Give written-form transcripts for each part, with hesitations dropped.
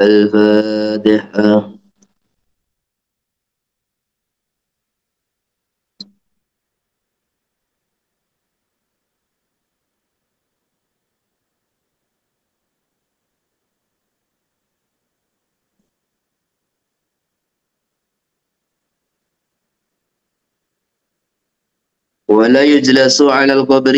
الفاتحة. ولا يجلس على القبر.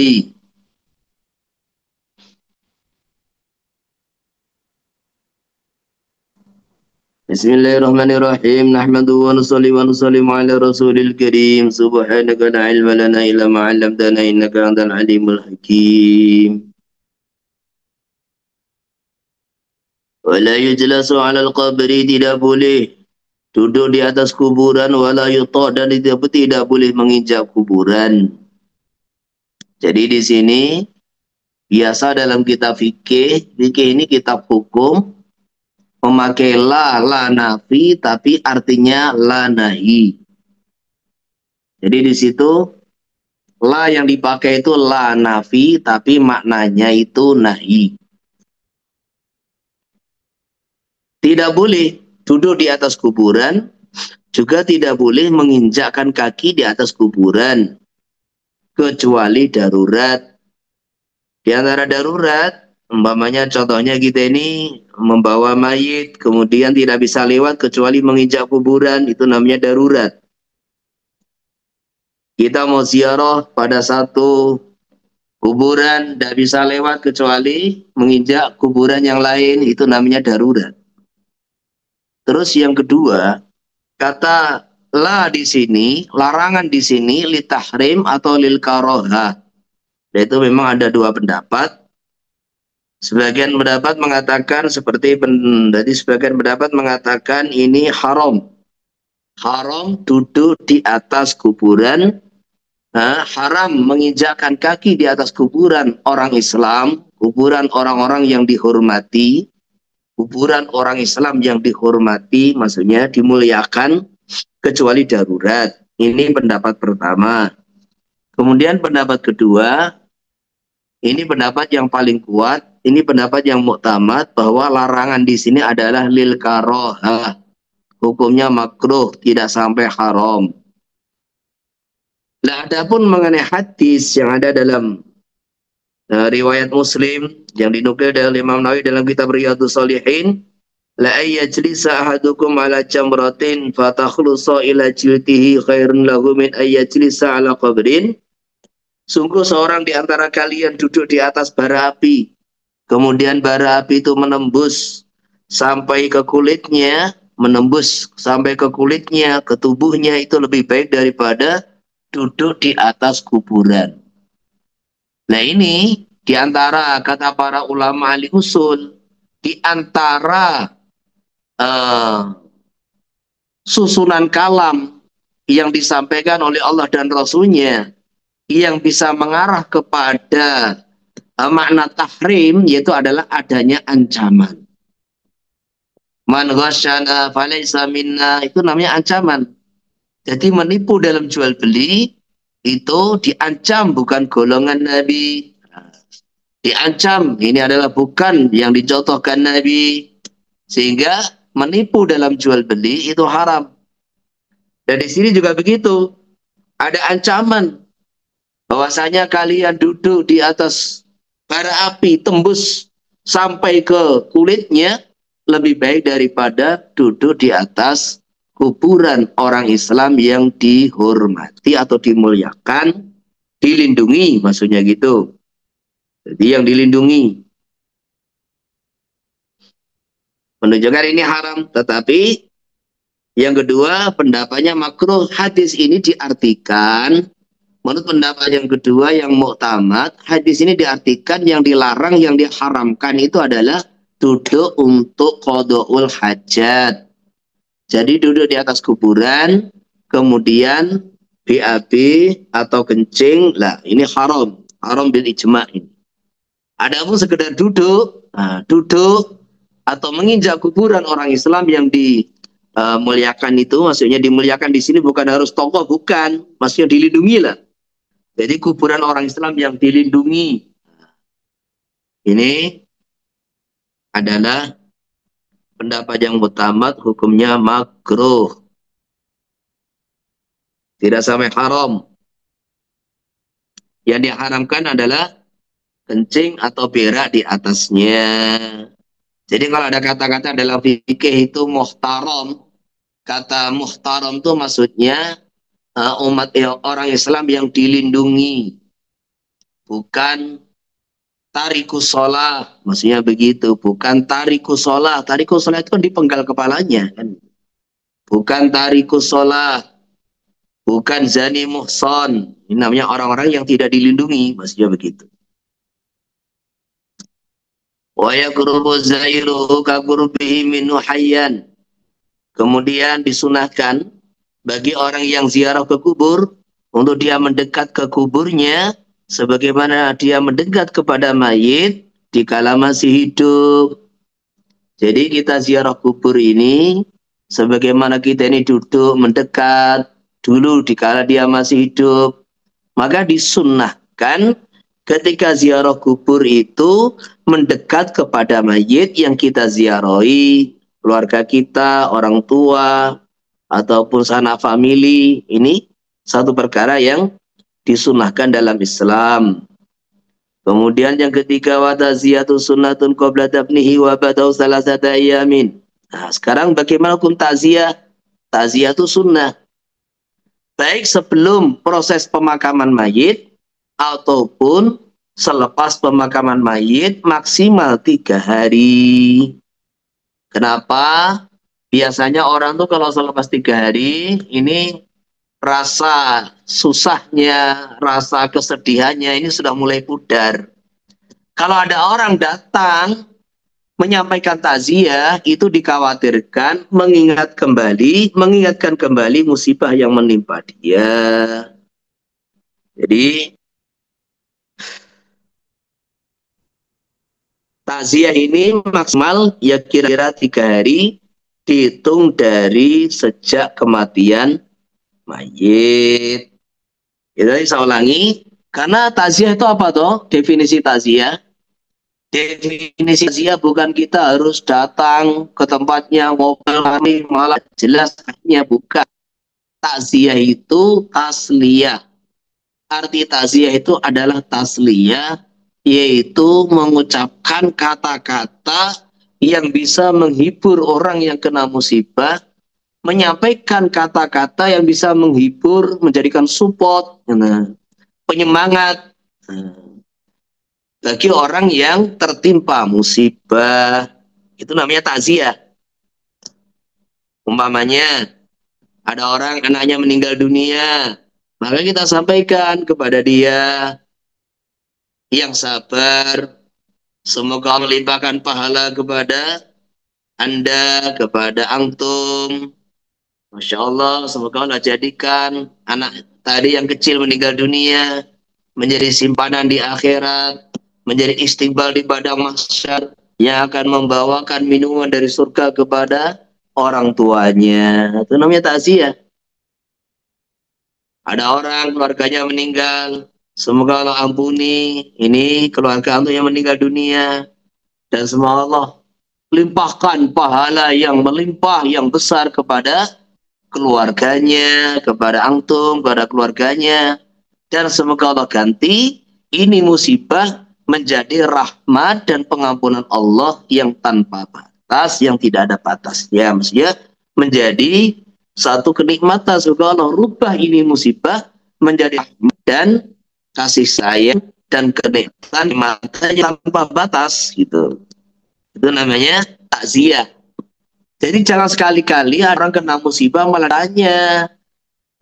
Bismillahirrahmanirrahim. Nahmadu wa nusalli wa nusallimu ala rasulil karim. Subhanaka la ilma lana illa ma 'allamtana innaka antal alimul hakim. Wala yujlasu 'alal qabri, tidak boleh duduk di atas kuburan, wala yuta, dan tidak boleh menginjak kuburan. Jadi di sini biasa dalam kitab fikih ini kitab hukum, memakai la nafi, tapi artinya la nahi. Jadi di situ la yang dipakai itu la nafi, tapi maknanya itu nahi. Tidak boleh duduk di atas kuburan, juga tidak boleh menginjakkan kaki di atas kuburan, kecuali darurat. Di antara darurat, umpamanya contohnya kita ini membawa mayit, kemudian tidak bisa lewat kecuali menginjak kuburan, itu namanya darurat. Kita mau ziarah pada satu kuburan, tidak bisa lewat kecuali menginjak kuburan yang lain, itu namanya darurat. Terus yang kedua, kata la di sini, larangan di sini li tahrim atau lil karohah. Itu memang ada dua pendapat. Sebagian pendapat mengatakan sebagian pendapat mengatakan ini haram. Haram duduk di atas kuburan, haram menginjakkan kaki di atas kuburan orang Islam, kuburan orang-orang yang dihormati, kuburan orang Islam yang dihormati, maksudnya dimuliakan, kecuali darurat. Ini pendapat pertama. Kemudian pendapat kedua, ini pendapat yang paling kuat, ini pendapat yang muktamad, bahwa larangan di sini adalah lil karohah. Hukumnya makruh, tidak sampai haram. Nah, adapun mengenai hadis yang ada dalam riwayat Muslim yang dinukil dari Imam Nawawi dalam kitab Riyadhus Shalihin, la ayyajlisa ahadukum ala jamratin fatakhlusa ila jildihi khairun lahu min ayyajlisa ala qabrin. Sungguh seorang di antara kalian duduk di atas bara api, kemudian bara api itu menembus sampai ke kulitnya, ke tubuhnya, itu lebih baik daripada duduk di atas kuburan. Nah ini diantara kata para ulama ahli usul, diantara susunan kalam yang disampaikan oleh Allah dan Rasulnya yang bisa mengarah kepada makna tahrim, yaitu adalah adanya ancaman. Man ghasyana falaysa minna, itu namanya ancaman. Jadi menipu dalam jual beli itu diancam, bukan golongan Nabi. Diancam, ini adalah bukan yang dicontohkan Nabi. Sehingga menipu dalam jual beli itu haram. Dan di sini juga begitu. Ada ancaman bahwasanya kalian duduk di atas bara api tembus sampai ke kulitnya, lebih baik daripada duduk di atas kuburan orang Islam yang dihormati atau dimuliakan, dilindungi, maksudnya gitu. Jadi yang dilindungi. Menunjukkan ini haram, tetapi Yang kedua, pendapatnya makruh. Hadis ini diartikan, menurut pendapat yang kedua yang muktamad, hadis ini diartikan yang dilarang, yang diharamkan itu adalah duduk untuk qada'ul hajat. Jadi duduk di atas kuburan, kemudian BAB atau kencing, lah ini haram. Haram bil ijma' ini. Adapun sekedar duduk, duduk atau menginjak kuburan orang Islam yang dimuliakan itu, maksudnya dimuliakan di sini bukan harus tokoh, bukan, maksudnya dilindungi lah. Jadi kuburan orang Islam yang dilindungi ini adalah pendapat yang mutamat, hukumnya makruh, tidak sampai haram. Yang diharamkan adalah kencing atau berak di atasnya. Jadi kalau ada kata-kata dalam fikih itu muhtaram, kata muhtaram itu maksudnya umat orang Islam yang dilindungi, bukan tarikus sholah, maksudnya begitu, bukan tarikus sholah. Tarikus sholah itu kan dipenggal kepalanya, kan? Bukan tarikus sholah, bukan zani muhson. Ini namanya orang-orang yang tidak dilindungi, maksudnya begitu. Wa yaqrubu zairuhu ka qurbihi minhu hayyan. Kemudian disunahkan bagi orang yang ziarah ke kubur untuk dia mendekat ke kuburnya sebagaimana dia mendekat kepada mayit dikala masih hidup. Jadi kita ziarah kubur ini sebagaimana kita ini duduk mendekat dulu dikala dia masih hidup. Maka disunnahkan ketika ziarah kubur itu mendekat kepada mayit yang kita ziarahi, keluarga kita, orang tua, ataupun sanak famili. Ini satu perkara yang disunahkan dalam Islam. Kemudian yang ketiga, wa taziyatu sunnatun qabla dafnihi wa ba'dahu salasata ayamin. Nah, sekarang bagaimana hukum takziah? Takziah itu sunnah. Baik sebelum proses pemakaman mayit ataupun selepas pemakaman mayit maksimal 3 hari. Kenapa? Biasanya orang tuh kalau selepas 3 hari ini rasa susahnya, rasa kesedihannya ini sudah mulai pudar. Kalau ada orang datang menyampaikan takziah, itu dikhawatirkan mengingatkan kembali musibah yang menimpa dia. Jadi takziah ini maksimal ya kira-kira 3 hari dihitung dari sejak kematian mayit. Jadi saya ulangi, karena takziah itu apa toh? Definisi takziah. Definisi takziah bukan kita harus datang ke tempatnya ngobrol malah jelasnya, bukan. Takziah itu tasliyah. Arti takziah itu adalah tasliyah, yaitu mengucapkan kata-kata yang bisa menghibur orang yang kena musibah, menyampaikan kata-kata yang bisa menghibur, menjadikan support, penyemangat bagi orang yang tertimpa musibah. Itu namanya takziah. Umpamanya ada orang anaknya meninggal dunia, maka kita sampaikan kepada dia yang sabar, semoga Allah limpahkan pahala kepada Anda, kepada antum. Masya Allah, semoga Allah jadikan anak tadi yang kecil meninggal dunia menjadi simpanan di akhirat, menjadi istiqbal di padang mahsyar yang akan membawakan minuman dari surga kepada orang tuanya. Itu namanya takziah. Ada orang keluarganya meninggal, semoga Allah ampuni ini keluarga antum yang meninggal dunia, dan semoga Allah limpahkan pahala yang melimpah yang besar kepada keluarganya, kepada antum, kepada keluarganya, dan semoga Allah ganti ini musibah menjadi rahmat dan pengampunan Allah yang tanpa batas, yang tidak ada batasnya. Maksudnya menjadi satu kenikmatan, semoga Allah rubah ini musibah menjadi rahmat dan kasih sayang dan kenikmatan matanya tanpa batas gitu. Itu namanya takziah. Jadi jangan sekali-kali orang kena musibah malah tanya,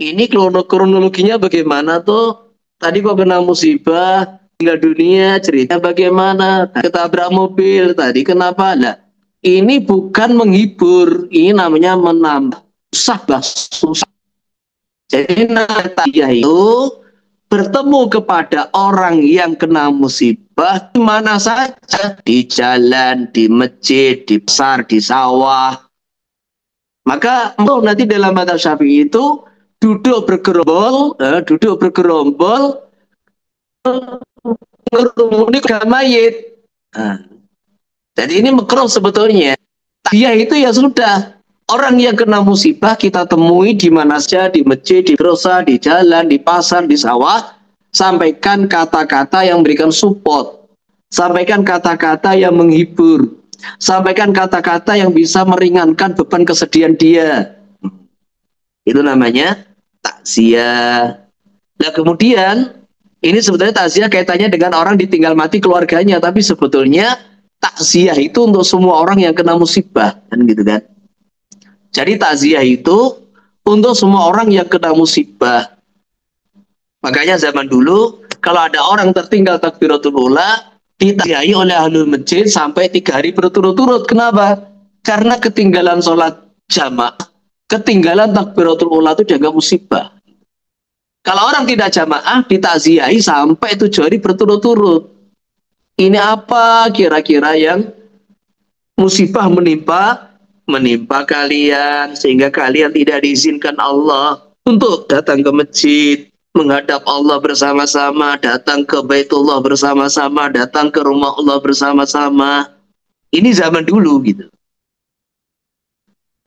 ini kronologinya bagaimana tuh? Tadi kok kena musibah, tinggal dunia, cerita bagaimana? Ketabrak mobil, tadi kenapa? Lah, ini bukan menghibur, ini namanya menambah susah. Jadi nanti itu bertemu kepada orang yang kena musibah di mana saja, di jalan, di masjid, di pasar, di sawah. Maka nanti dalam madzhab Syafi'i itu duduk bergerombol ngerumuni ke mayit. Nah, jadi ini makruh sebetulnya. Dia itu ya sudah, orang yang kena musibah kita temui di mana saja, di masjid, di gereja, di jalan, di pasar, di sawah, sampaikan kata-kata yang memberikan support, sampaikan kata-kata yang menghibur, sampaikan kata-kata yang bisa meringankan beban kesedihan dia. Itu namanya takziah. Nah kemudian ini sebetulnya takziah kaitannya dengan orang ditinggal mati keluarganya, tapi sebetulnya takziah itu untuk semua orang yang kena musibah, kan gitu kan. Jadi takziah itu untuk semua orang yang kena musibah. Makanya zaman dulu kalau ada orang tertinggal takbiratul ula, ditakziahi oleh ahlul masjid sampai 3 hari berturut-turut. Kenapa? Karena ketinggalan sholat jamaah, ketinggalan takbiratul ula itu dianggap musibah. Kalau orang tidak jamaah ditakziahi sampai 7 hari berturut-turut. Ini apa kira-kira yang musibah menimpa kalian sehingga kalian tidak diizinkan Allah untuk datang ke masjid, menghadap Allah bersama-sama, datang ke Baitullah bersama-sama, datang ke rumah Allah bersama-sama. Ini zaman dulu gitu.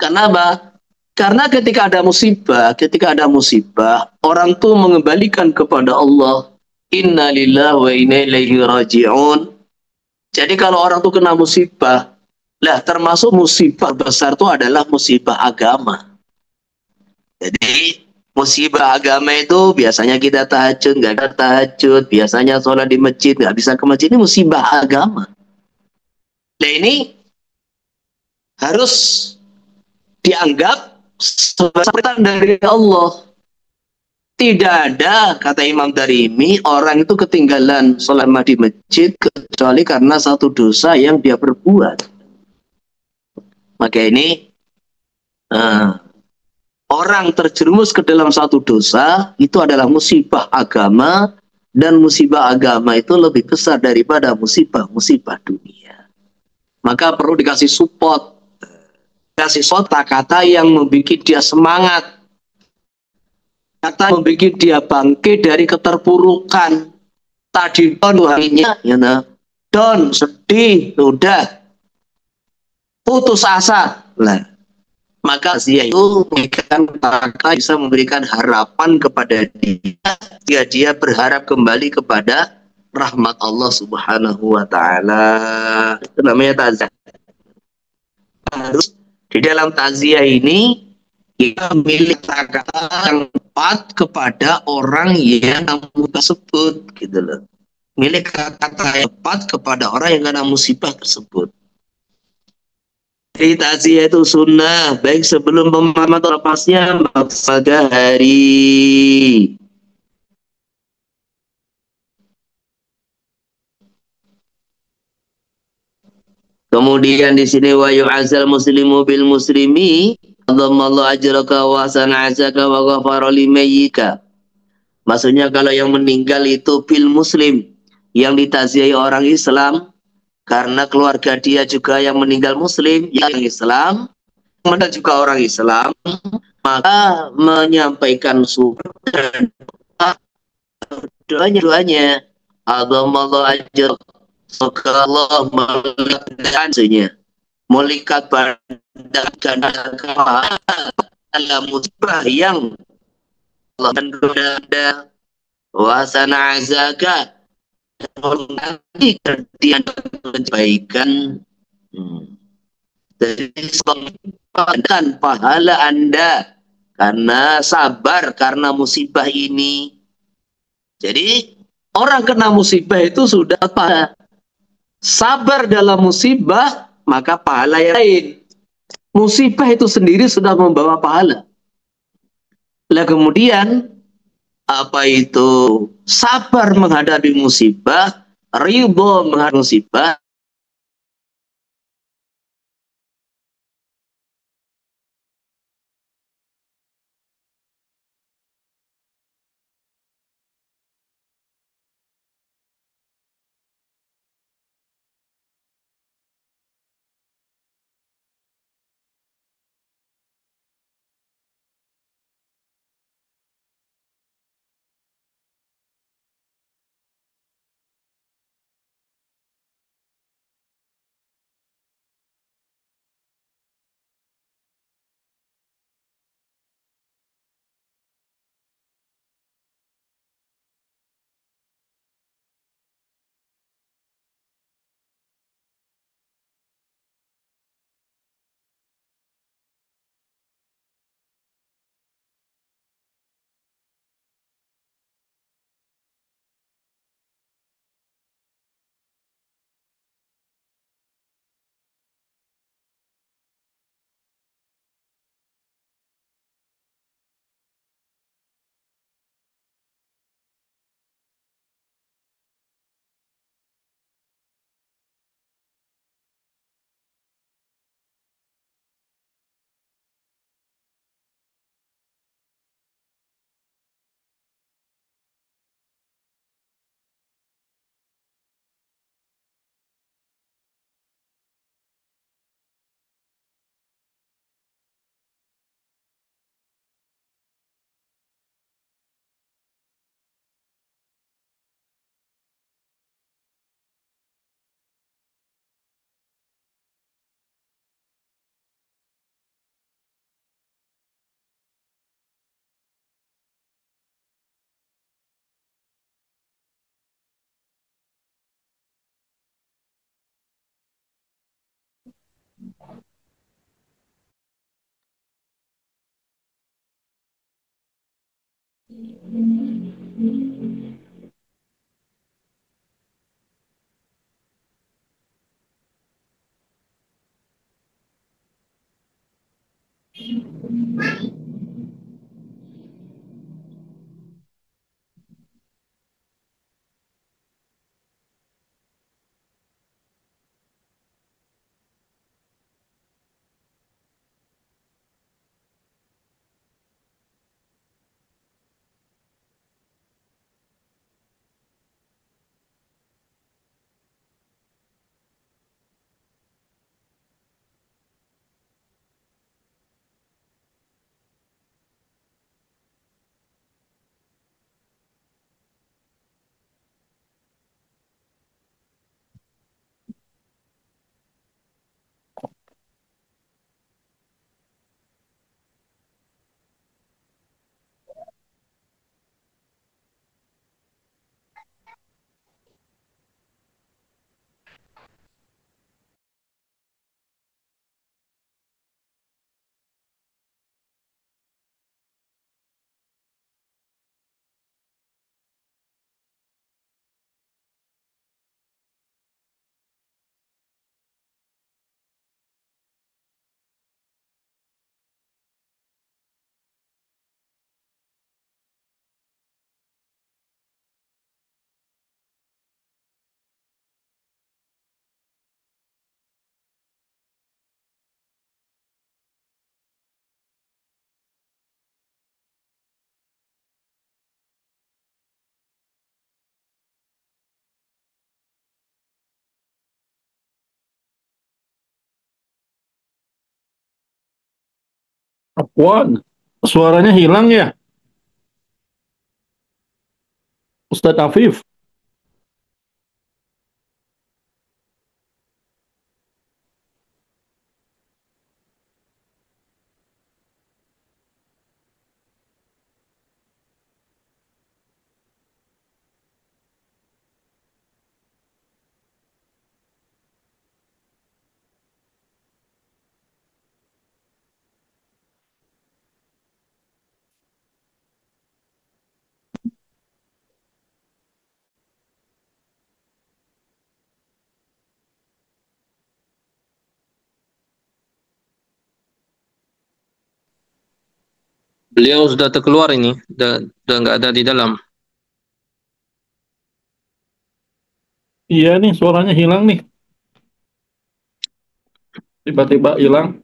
Kenapa? Karena ketika ada musibah, orang tuh mengembalikan kepada Allah. Inna lillahi wa inna ilaihi raji'un. Jadi kalau orang tuh kena musibah, lah termasuk musibah besar itu adalah musibah agama. Jadi musibah agama itu biasanya kita tahajud, nggak ada tahajud, biasanya sholat di masjid, nggak bisa ke masjid, ini musibah agama. Nah ini harus dianggap sebagai perintah dari Allah. Tidak ada, kata Imam Darimi, orang itu ketinggalan sholat di masjid kecuali karena satu dosa yang dia perbuat. Maka ini orang terjerumus ke dalam satu dosa itu adalah musibah agama, dan musibah agama itu lebih besar daripada musibah dunia. Maka perlu dikasih support, kata-kata yang membuat dia semangat, kata membuat dia bangkit dari keterpurukan. Tadi harinya, down, sedih, udah putus asa. Nah, maka dia itu bisa memberikan harapan kepada dia, dia berharap kembali kepada rahmat Allah Subhanahu wa taala. Itu namanya takziah. Harus di dalam takziah ini kita memilih kata-kata yang tepat kepada orang yang tersebut, gitu loh. Milih kata-kata yang tepat kepada orang yang kena musibah tersebut. Jadi takziah itu sunnah, baik sebelum pemahaman atau lepasnya pada hari. Kemudian di sini wa yu'azal muslimu bil muslimi adzamallahu ajraka wa sana'azaka wa ghafara limayyika. Maksudnya kalau yang meninggal itu bil muslim, yang ditakziahi orang Islam, karena keluarga dia juga yang meninggal muslim, yang Islam, mereka juga orang Islam, maka menyampaikan doanya adzamallahu ajraka, semoga Allah melihat badan dalam musibah yang Allah menunda wasana azaka nanti kerjaan kebaikan dari sebabkan pahala Anda karena sabar karena musibah ini. Jadi orang kena musibah itu sudah sabar dalam musibah, maka pahala yang lain. musibah itu sendiri sudah membawa pahala. Lah kemudian apa itu sabar menghadapi musibah, ridho menghadapi musibah, Afwan, suaranya hilang ya, Ustadz Afif. Beliau sudah terkeluar ini, udah nggak ada di dalam. Iya nih, suaranya hilang nih. Tiba-tiba hilang.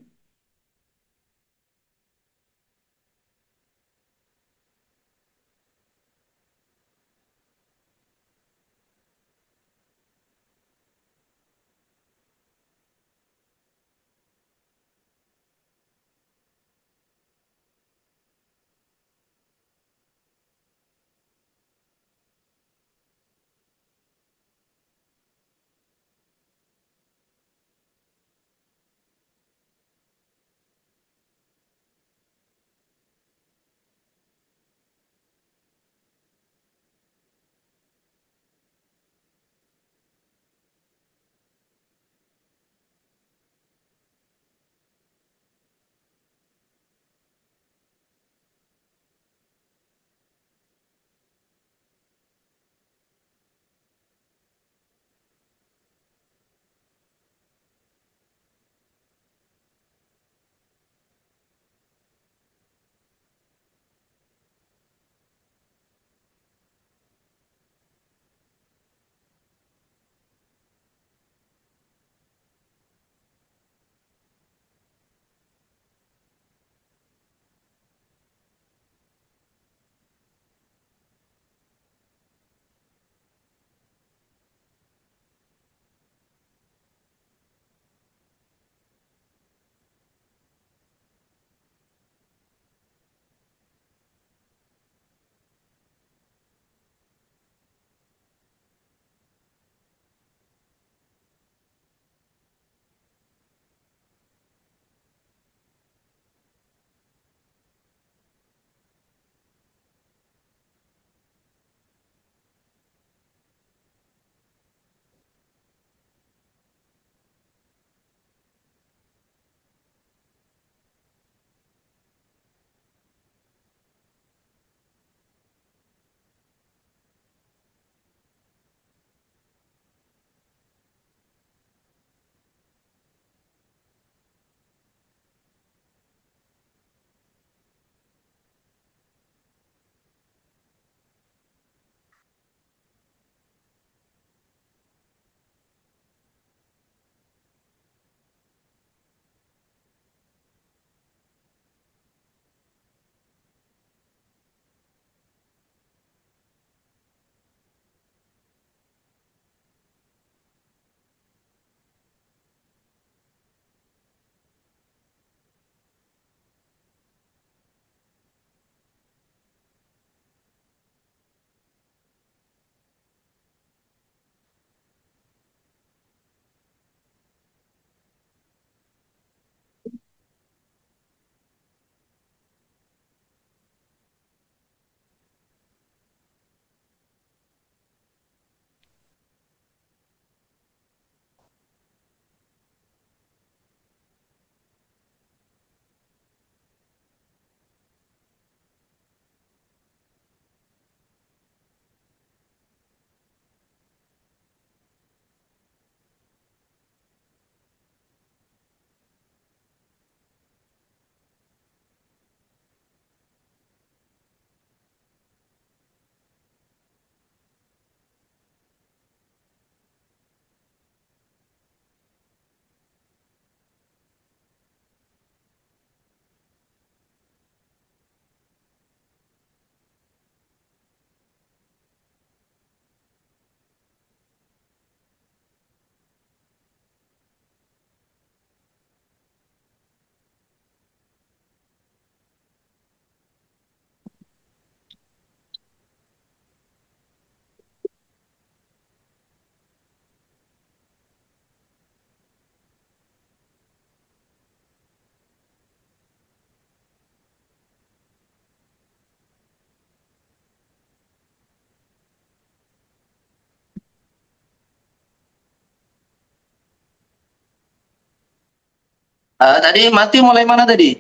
Tadi mati mulai mana tadi?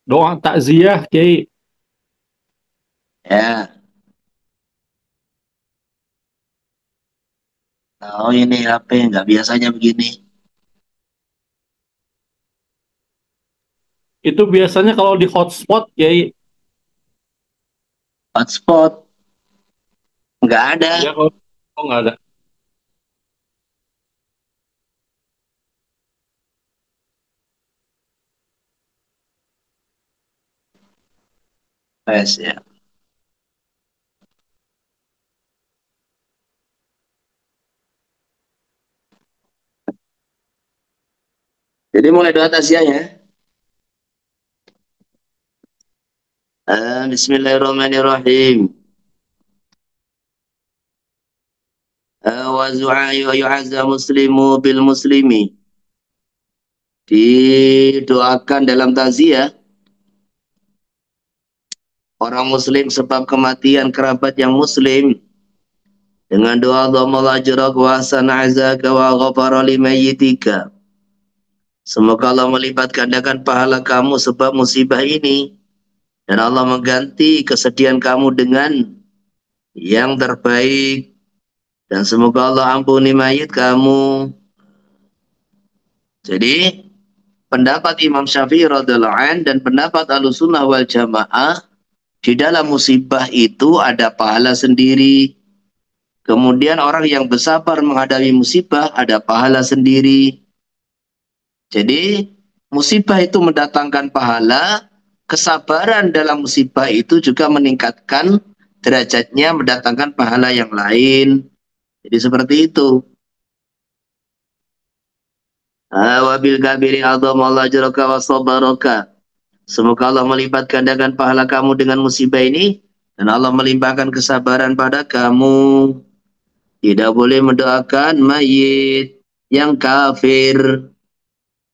Doa takziah, Kiai. Ya. Oh ini HP nggak biasanya begini. Itu biasanya kalau di hotspot, ya Hotspot nggak ada. iya kalau oh, nggak ada. Yes, ya. Jadi mulai doa tasya ya. Bismillahirrahmanirrahim. Wa zu'ayu yu'azza muslimu bil muslimi. Didoakan dalam takziah orang muslim sebab kematian kerabat yang muslim dengan doa Allahumma ajrak wa ahsana azaka wa ghafara limayyitika. Semoga Allah melipat gandakan pahala kamu sebab musibah ini dan Allah mengganti kesedihan kamu dengan yang terbaik dan semoga Allah ampuni mayit kamu. Jadi pendapat Imam Syafi'i radhiyallahu an dan pendapat Ahlussunnah wal Jamaah di dalam musibah itu ada pahala sendiri. Kemudian orang yang bersabar menghadapi musibah ada pahala sendiri. Jadi musibah itu mendatangkan pahala, kesabaran dalam musibah itu juga meningkatkan derajatnya, mendatangkan pahala yang lain. Jadi seperti itu. Wabil kabiri Allah jaraka wa sabaraka. Semoga Allah melipat gandakan pahala kamu dengan musibah ini dan Allah melimpahkan kesabaran pada kamu. Tidak boleh mendoakan mayit yang kafir.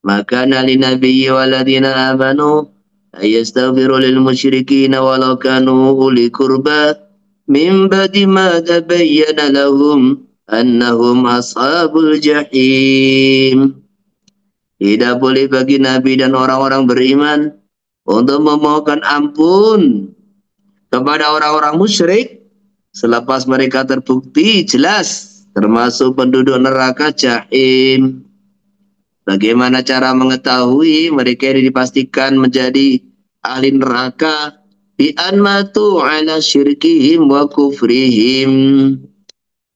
Maka nali nabiyyi waladina amanu ayastaghfiru lil musyrikin walau kanu uli kurba min ba'di ma tabayyana lahum annahum ashabul jahim. Tidak boleh bagi Nabi dan orang-orang beriman untuk memohon ampun kepada orang-orang musyrik selepas mereka terbukti jelas termasuk penduduk neraka jahim. Bagaimana cara mengetahui mereka ini dipastikan menjadi ahli neraka? Bi an matu ala syirkihim wa kufrihim.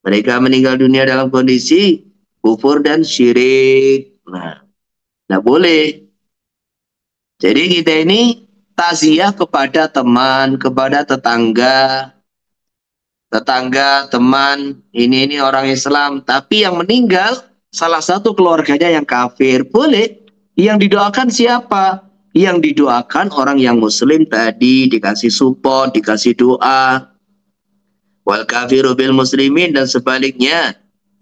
Mereka meninggal dunia dalam kondisi kufur dan syirik. Nah, tidak boleh. Jadi kita ini takziah kepada teman, kepada tetangga, teman, ini orang Islam, tapi yang meninggal salah satu keluarganya yang kafir, boleh. Yang didoakan siapa? Yang didoakan orang yang muslim tadi, dikasih support, dikasih doa. Wal kafiru bil muslimin, dan sebaliknya.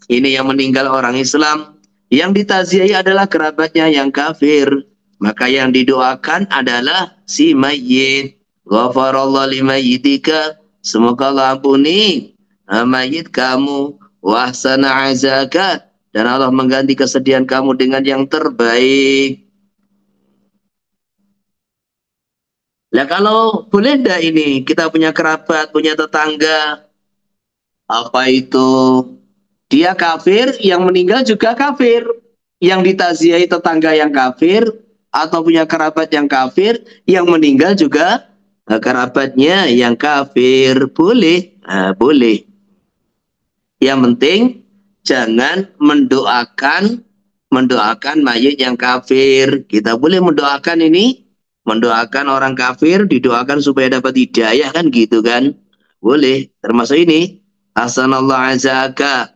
Ini yang meninggal orang Islam, yang ditaziahi adalah kerabatnya yang kafir. Maka yang didoakan adalah si mayyit. Ghafarallahu limayyitika. Semoga Allah ampuni mayit kamu. Wahsana azaka. Dan Allah mengganti kesedihan kamu dengan yang terbaik. Nah kalau boleh enggak ini kita punya kerabat, punya tetangga, apa itu dia kafir, yang meninggal juga kafir, yang ditaziahi tetangga yang kafir, atau punya kerabat yang kafir, yang meninggal juga kerabatnya yang kafir, boleh, boleh. Yang penting jangan mendoakan mayit yang kafir. Kita boleh mendoakan ini, mendoakan orang kafir, didoakan supaya dapat hidayah kan gitu kan, boleh. Termasuk ini Hasanallah azaka.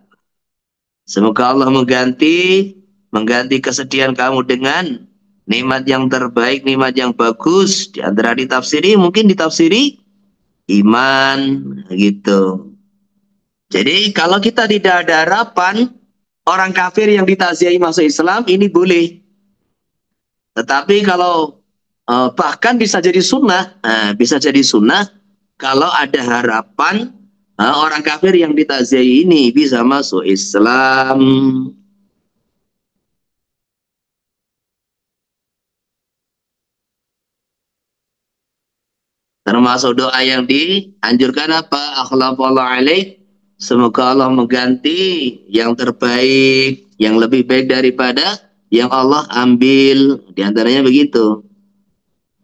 Semoga Allah mengganti kesedihan kamu dengan nikmat yang terbaik, nikmat yang bagus. Di antara ditafsiri, mungkin ditafsiri iman gitu. Jadi kalau kita tidak ada harapan, orang kafir yang ditaziahi masuk Islam ini boleh. Tetapi kalau bahkan bisa jadi sunnah, kalau ada harapan orang kafir yang ditaziahi ini bisa masuk Islam. Termasuk doa yang dianjurkan apa? Akhlafallahu alaih. Semoga Allah mengganti yang terbaik, yang lebih baik daripada yang Allah ambil. Di antaranya begitu.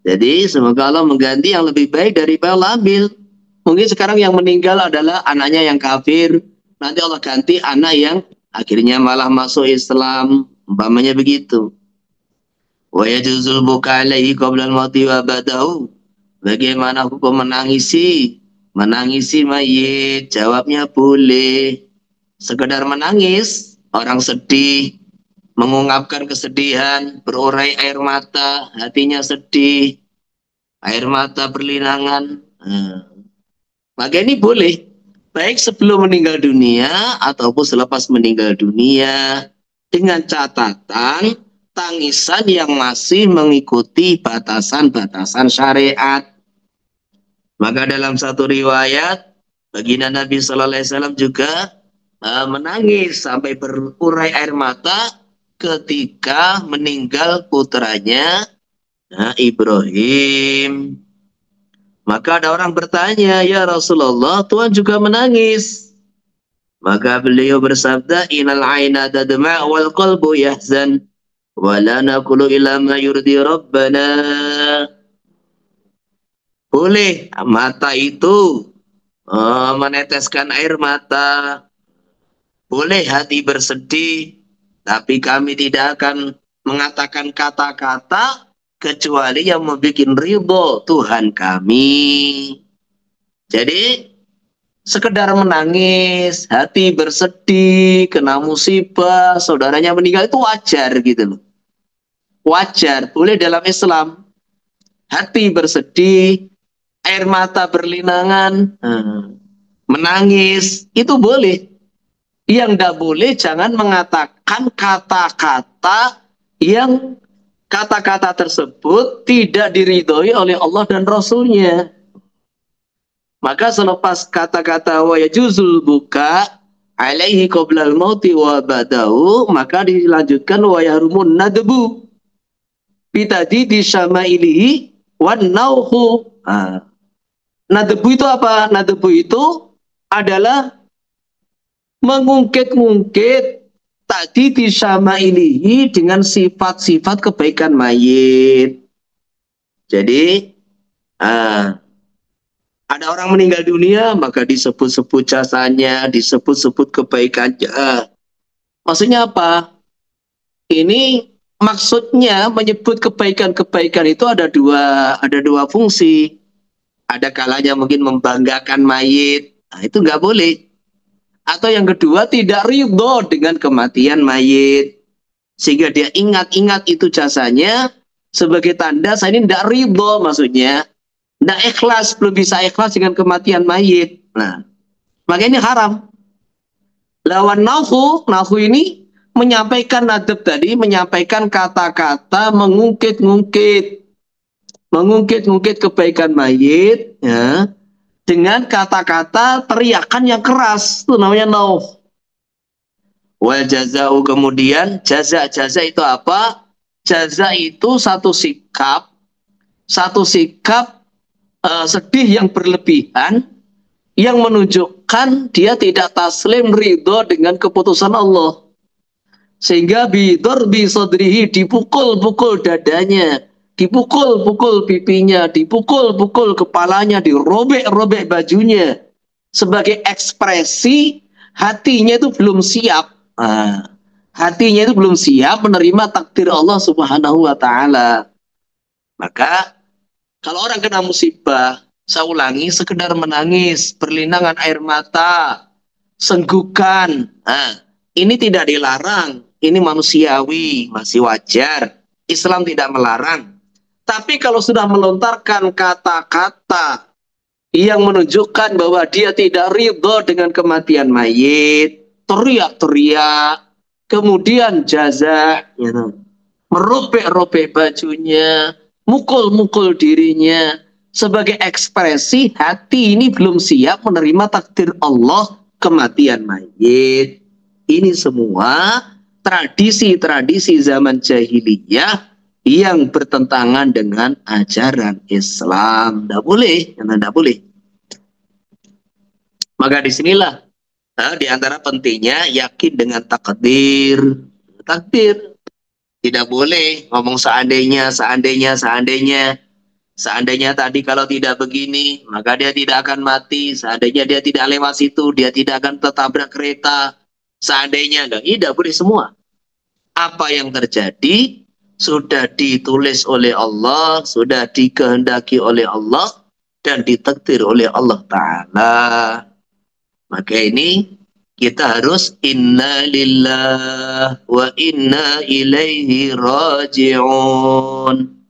Jadi semoga Allah mengganti yang lebih baik daripada Allah ambil. Mungkin sekarang yang meninggal adalah anaknya yang kafir. Nanti Allah ganti anak yang akhirnya malah masuk Islam. Umpamanya begitu. Wa yajuzul buka alaihi qabla al-mauti wa ba'dahu. Bagaimana hukum menangisi? Menangisi mayit? Jawabnya boleh. Sekedar menangis, orang sedih, mengungkapkan kesedihan, berurai air mata, hatinya sedih, air mata berlinangan. Maka ini boleh, baik sebelum meninggal dunia ataupun selepas meninggal dunia, dengan catatan tangisan yang masih mengikuti batasan-batasan syariat. Maka dalam satu riwayat, baginda Nabi Sallallahu Alaihi Wasallam juga menangis sampai berurai air mata ketika meninggal putranya Ibrahim. Maka ada orang bertanya, ya Rasulullah, Tuhan juga menangis. Maka beliau bersabda, Innal aina tadma' wal qalbu yahzan wa la naqulu illa ma yurdi rabbana. Boleh mata itu meneteskan air mata, boleh hati bersedih, tapi kami tidak akan mengatakan kata-kata kecuali yang membuat ridho Tuhan kami. Jadi sekedar menangis, hati bersedih, kena musibah, saudaranya meninggal itu wajar gitu loh. Wajar, boleh dalam Islam. Hati bersedih, air mata berlinangan, menangis, itu boleh. Yang tidak boleh jangan mengatakan kata-kata yang kata-kata tersebut tidak diridhoi oleh Allah dan Rasulnya. Maka selepas kata-kata wa yajuzul buka alaihi qoblal mauti wa ba'dahu, maka dilanjutkan wa yahrumun nadbu bitadidi syama'ilihi wan nauhu. Nadbu itu apa? Nadbu itu adalah mengungkit-ungkit tadi disama ini dengan sifat-sifat kebaikan mayit. Jadi ada orang meninggal dunia, maka disebut-sebut jasanya, disebut-sebut kebaikannya. Maksudnya apa? Ini maksudnya menyebut kebaikan-kebaikan itu ada dua fungsi. Ada kalanya mungkin membanggakan mayit, itu nggak boleh. Atau yang kedua, tidak ridho dengan kematian mayit. Sehingga dia ingat-ingat itu jasanya sebagai tanda saya ini tidak ridho, maksudnya. Tidak ikhlas, belum bisa ikhlas dengan kematian mayit. Nah, maka ini haram. Lawan nahu ini menyampaikan nadab tadi, menyampaikan kata-kata mengungkit-ungkit kebaikan mayit, ya, dengan kata-kata teriakan yang keras, itu namanya nauh. Wal jaza'u, kemudian jaza itu apa? Jaza itu satu sikap sedih yang berlebihan yang menunjukkan dia tidak taslim ridho dengan keputusan Allah, sehingga bidorbi sodrihi, dipukul-pukul dadanya, dipukul-pukul pipinya, dipukul-pukul kepalanya, dirobek-robek bajunya, sebagai ekspresi hatinya itu belum siap. Hatinya itu belum siap menerima takdir Allah Subhanahu wa Ta'ala. Maka kalau orang kena musibah, saya ulangi, sekedar menangis, berlinangan air mata, senggukan, ini tidak dilarang, ini manusiawi, masih wajar. Islam tidak melarang. Tapi kalau sudah melontarkan kata-kata yang menunjukkan bahwa dia tidak ridho dengan kematian mayit, teriak-teriak, kemudian jaza, merobek-robek bajunya, mukul-mukul dirinya, sebagai ekspresi hati ini belum siap menerima takdir Allah kematian mayit. Ini semua tradisi-tradisi zaman jahiliyah yang bertentangan dengan ajaran Islam. Tidak boleh, tidak boleh. Maka disinilah di antara pentingnya yakin dengan takdir. Takdir. Tidak boleh ngomong seandainya. Seandainya tadi kalau tidak begini, maka dia tidak akan mati. Seandainya dia tidak lewat situ, dia tidak akan tertabrak kereta. Seandainya enggak, tidak boleh semua. Apa yang terjadi sudah ditulis oleh Allah, sudah dikehendaki oleh Allah, dan ditakdir oleh Allah Ta'ala. Maka ini kita harus inna lillah wa inna ilaihi raji'un.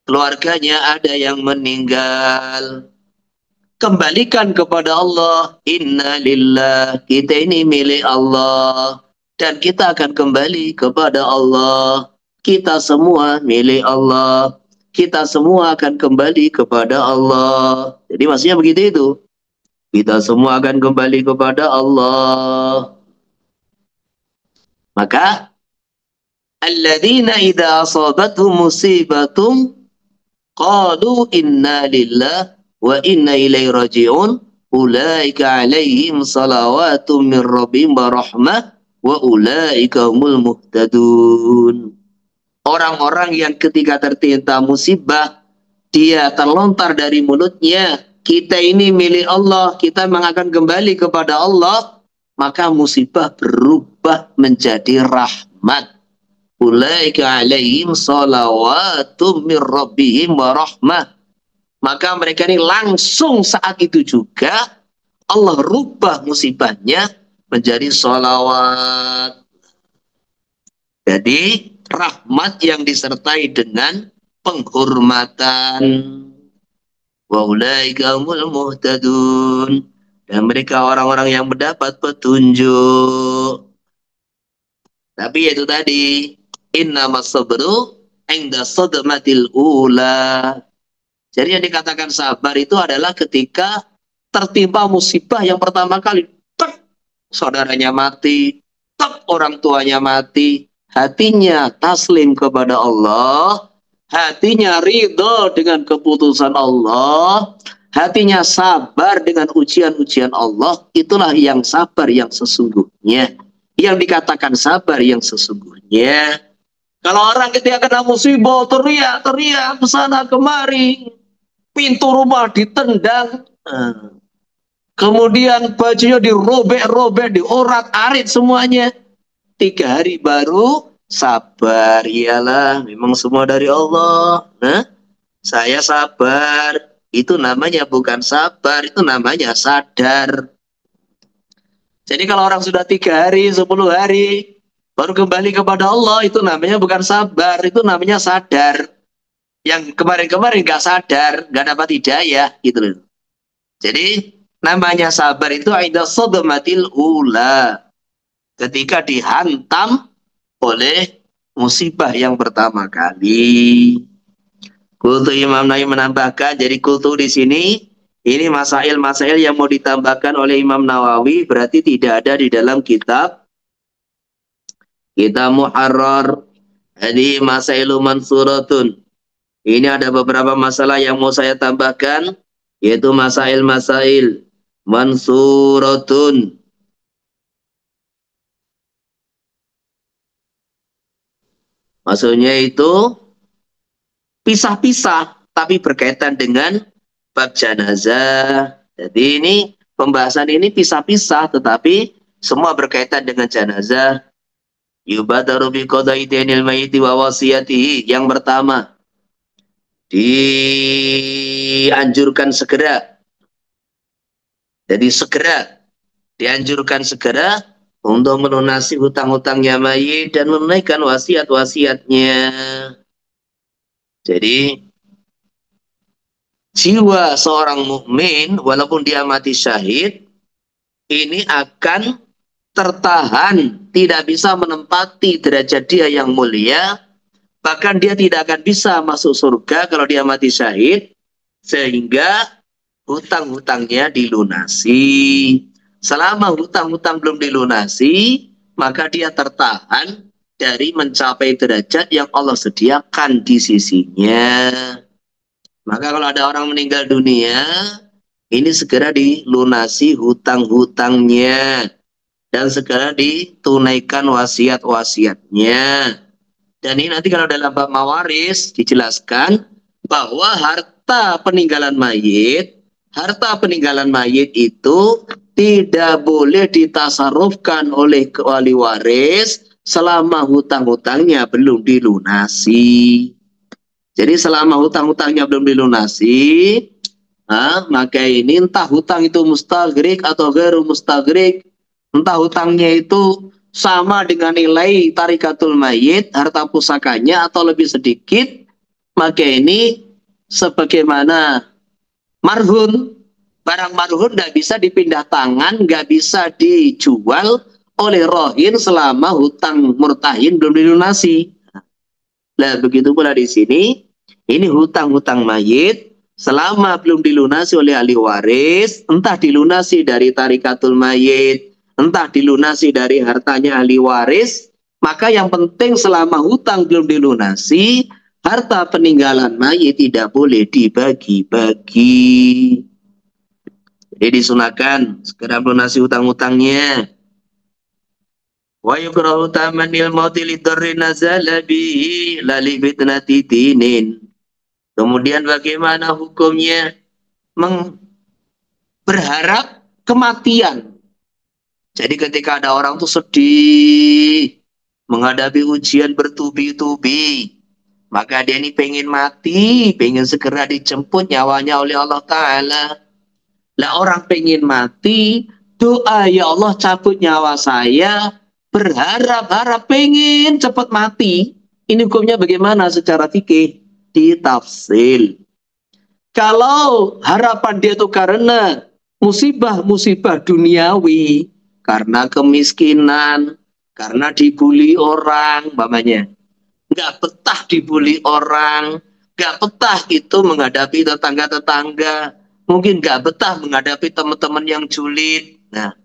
Keluarganya ada yang meninggal, kembalikan kepada Allah. Inna lillah, kita ini milik Allah dan kita akan kembali kepada Allah. Kita semua milik Allah, kita semua akan kembali kepada Allah. Jadi maksudnya begitu itu, kita semua akan kembali kepada Allah. Maka alladzina idza asabatuhum musibatum qalu inna lillah wa inna ilaihi raji'un ulaika alaihim salawatu min rabbihim wa rahmah wa ulaika humul muhtadun. Orang-orang yang ketika tertimpa musibah, dia terlontar dari mulutnya, kita ini milik Allah, kita memang akan kembali kepada Allah, maka musibah berubah menjadi rahmat. Ulaika alaihim salawatum min rabbihim wa rahmah. Maka mereka ini langsung saat itu juga Allah rubah musibahnya menjadi salawat. Jadi rahmat yang disertai dengan penghormatan. Wa ulaika humul muhtadun. Dan mereka orang-orang yang mendapat petunjuk. Tapi itu tadi, innamas sabru 'inda sadmatil ula. Jadi yang dikatakan sabar itu adalah ketika tertimpa musibah yang pertama kali, tek, saudaranya mati, tek, orang tuanya mati, hatinya taslim kepada Allah, hatinya ridho dengan keputusan Allah, hatinya sabar dengan ujian-ujian Allah. Itulah yang sabar yang sesungguhnya, yang dikatakan sabar yang sesungguhnya. Kalau orang ketika kena musibah teriak-teriak kesana kemari, pintu rumah ditendang, kemudian bajunya dirobek-robek, diorak-arik semuanya, 3 hari baru sabar. Iyalah, memang semua dari Allah. Saya sabar. Itu namanya bukan sabar, itu namanya sadar. Jadi kalau orang sudah 3 hari, 10 hari baru kembali kepada Allah, itu namanya bukan sabar, itu namanya sadar. Yang kemarin-kemarin nggak sadar, nggak dapat hidayah, gitu loh. Jadi namanya sabar itu inda sadmatil ula, ketika dihantam oleh musibah yang pertama kali. Kultu Imam Nawawi menambahkan, jadi kultu di sini ini masail-masail yang mau ditambahkan oleh Imam Nawawi, berarti tidak ada di dalam kitab Muharrar. Jadi masailu mansuratun. Ini ada beberapa masalah yang mau saya tambahkan, yaitu masail-masail mansuratun. Maksudnya itu pisah-pisah, tapi berkaitan dengan bab janazah. Jadi ini pembahasan ini pisah-pisah, tetapi semua berkaitan dengan janazah. Yubadaru bi qada'i dainil mayyiti wa wasiyatihi. Yang pertama, dianjurkan segera. Jadi segera, dianjurkan segera untuk melunasi hutang-hutangnya mayit dan menunaikan wasiat-wasiatnya. Jadi jiwa seorang mukmin walaupun dia mati syahid, ini akan tertahan, tidak bisa menempati derajat dia yang mulia. Bahkan dia tidak akan bisa masuk surga kalau dia mati syahid, sehingga hutang-hutangnya dilunasi. Selama hutang-hutang belum dilunasi, maka dia tertahan dari mencapai derajat yang Allah sediakan di sisinya. Maka kalau ada orang meninggal dunia, ini segera dilunasi hutang-hutangnya dan segera ditunaikan wasiat-wasiatnya. Dan ini nanti kalau dalam bab mawaris dijelaskan, bahwa harta peninggalan mayit itu tidak boleh ditasarufkan oleh wali waris selama hutang-hutangnya belum dilunasi. Jadi selama hutang-hutangnya belum dilunasi, maka ini entah hutang itu mustagrik atau ghairu mustagrik, entah hutangnya itu sama dengan nilai tarikatul mayit, harta pusakanya atau lebih sedikit, maka ini sebagaimana marhun, barang marhun nggak bisa dipindah tangan, nggak bisa dijual oleh rohin selama hutang murtahin belum dilunasi. Nah, begitu pula di sini, ini hutang-hutang mayit selama belum dilunasi oleh ahli waris, entah dilunasi dari tarikatul mayit, entah dilunasi dari hartanya ahli waris, maka yang penting selama hutang belum dilunasi, harta peninggalan mayit tidak boleh dibagi-bagi. Jadi disunahkan segera melunasi hutang-hutangnya. Wa yukrahu tamanil mauti lidarri nazala bihi lali fitnati dinin. Kemudian bagaimana hukumnya berharap kematian. Jadi ketika ada orang tuh sedih menghadapi ujian bertubi-tubi, maka dia ini pengen mati, pengen segera dijemput nyawanya oleh Allah Ta'ala. Lah orang pengen mati, doa ya Allah cabut nyawa saya, berharap-harap pengen cepat mati. Ini hukumnya bagaimana secara fikih? Ditafsil. Kalau harapan dia itu karena musibah-musibah duniawi, karena kemiskinan, karena dibully orang, umpamanya, nggak betah dibully orang, nggak betah itu menghadapi tetangga-tetangga, mungkin nggak betah menghadapi teman-teman yang julid. Nah,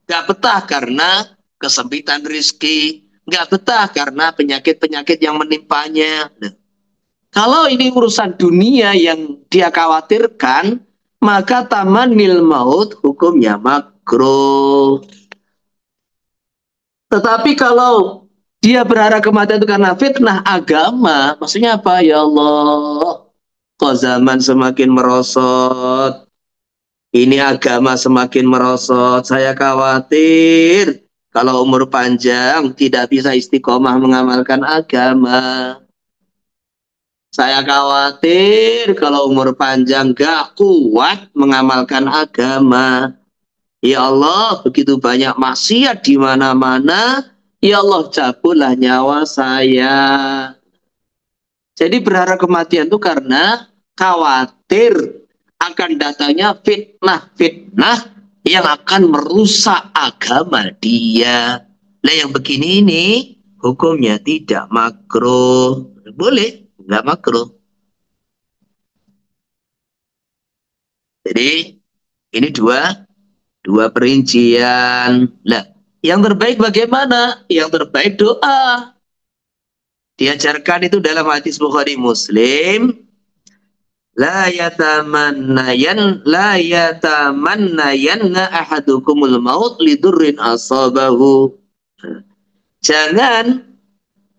nggak betah karena kesempitan rezeki, nggak betah karena penyakit-penyakit yang menimpanya. Nah, kalau ini urusan dunia yang dia khawatirkan, maka tamanil maut hukumnya makruh. Tetapi kalau dia berharap kematian itu karena fitnah agama, maksudnya apa? Ya Allah, kok zaman semakin merosot, ini agama semakin merosot, saya khawatir kalau umur panjang tidak bisa istiqomah mengamalkan agama. Saya khawatir kalau umur panjang gak kuat mengamalkan agama. Ya Allah, begitu banyak maksiat di mana-mana. Ya Allah, cabutlah nyawa saya. Jadi berharap kematian itu karena khawatir akan datangnya fitnah-fitnah yang akan merusak agama dia. Nah yang begini ini hukumnya tidak makruh. Boleh, nggak makruh. Jadi ini dua perincian. Nah, yang terbaik bagaimana? Yang terbaik doa. Diajarkan itu dalam hadis Bukhari Muslim, la yatamannayanna ahadukumul maut lidurrin asabahu. Jangan